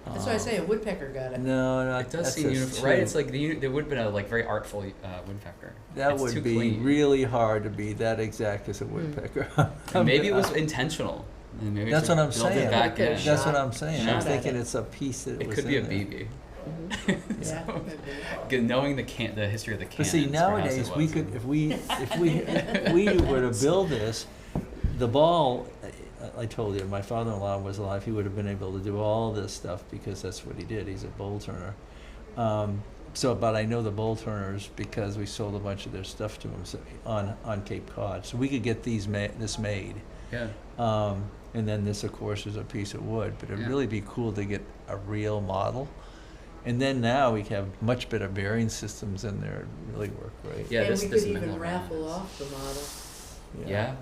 That's why I say a woodpecker got it.
No, no.
It does
that's
seem
just
uniform, right?
too-
It's like there would have been a like very artful woodpecker.
That
It's too
would be
clean.
really hard to be that exact as a woodpecker.
And maybe it was intentional. And maybe
That's
to
what I'm
build it
saying.
back in.
Could've
That's
shot-
what I'm saying. I'm
shot at
thinking
it.
it's a piece that
It
was
could be a
in there.
BB.
Mhm.
Yeah,
So,
could be.
good- knowing the history of the
But
cannons.
see,
perhaps
nowadays
it
we
was.
could, if we were to build this, the ball. I told you, my father-in-law was alive. He would have been able to do all this stuff because that's what he did. He's a bowl turner. But I know the bowl turners because we sold a bunch of their stuff to them on Cape Cod. So we could get this made.
Yeah.
And then this, of course, is a piece of wood. But it'd
Yeah.
really be cool to get a real model. And then now we have much better bearing systems in there. It'd really work great.
Yeah.
And
this
we
this
could
middle
even
around
raffle
is-
off the model.
Yeah.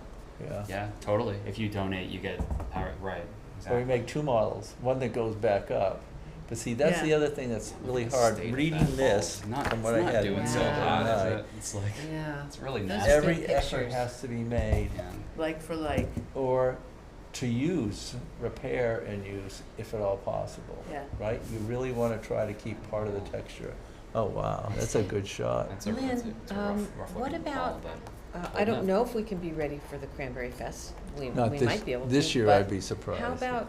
Yeah.
Yeah, totally. If you donate, you get power, right,
Or we
exactly.
make two models, one that goes back up. But see, that's
Yeah.
the other thing that's really hard,
State of
reading
that
this
ball. Not,
from
it's
what I
not
had.
doing so
Yeah.
hot, is
tonight,
it? It's like,
Yeah.
it's really
Those
nasty.
every
good
effort
pictures.
has to be made,
Yeah.
Like for like,
or to use, repair and use, if at all possible.
yeah.
Right? You really wanna try to keep part of the texture. Oh, wow, that's a good shot.
That's a,
Lynn,
it's a rough
what
looking
about-
ball, but
I don't know if we can be ready for the Cranberry Fest. We
Not this,
might be able to.
this year
but
I'd be surprised.
How about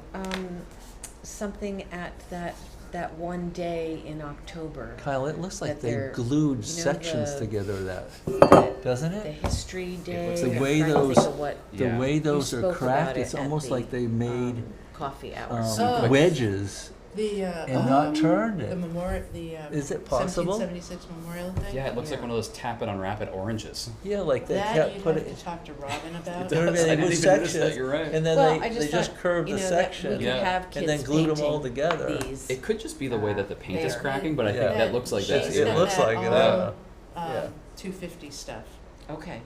something at that one day in October?
Kyle, it looks like
that
they
they're-
glued
you know,
sections
the-
together
The,
doesn't
the
it?
history day.
looks
I'm
like-
The way
trying to think
those-
of what
The
Yeah.
way those
you
are
spoke
cracked,
about
it's
it at
almost
the,
like they made
coffee hour.
Oh.
wedges
The,
and not turned
the
it.
memorial, the,
Is it possible?
1776 memorial thing?
yeah, it looks like
Yeah.
one of those tap it on rapid oranges.
Yeah, like they
That
kept
you'd
put
have
it.
to talk to Robin about.
They
does. I
they
didn't
put
even notice that,
sections,
you're right.
and then
Well,
they
I just
just
thought,
curved
you
the
know, that we
section,
could
Yeah.
have
and
kids
then glued them all
painting
together.
these.
It could just be the way that the paint is
there.
cracking, but I think
Yeah.
that looks like that's
She's
It
got
looks
that
like it,
all,
yeah.
250 stuff.
Okay.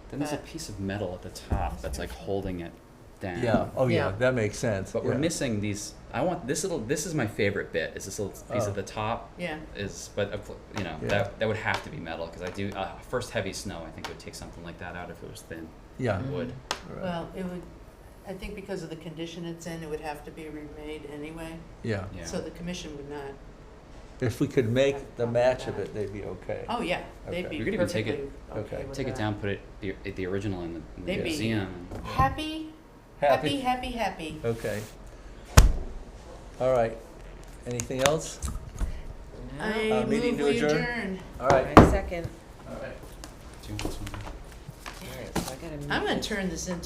Then there's a
but-
piece of metal at the top that's like holding it down.
Yeah, oh yeah,
Yeah.
that makes sense.
But we're
yeah.
missing these. I want this little. This is my favorite bit. Is this little piece
Oh.
at the top?
Yeah.
Is but you know
Yeah.
that would have to be metal because I do first heavy snow. I think would take something like that out if it was thin
Yeah.
Mhm.
wood.
right.
Well, it would, I think because of the condition it's in, it would have to be remade anyway.
Yeah,
Yeah.
So the commission would not,
if we could make the match of it, they'd be okay.
oh yeah, they'd
Okay.
be
You could even take
perfectly
it-
okay
okay.
with
Take it
that.
down, put it the original in the
They'd be
museum.
Happy, happy.
Okay. All right. Anything else?
No.
I
meeting
move
to
we
adjourn?
adjourn.
All right.
All right, second.
All right.
Do you want this one?
All right, so I gotta
I'm
mute
gonna
this.
turn this into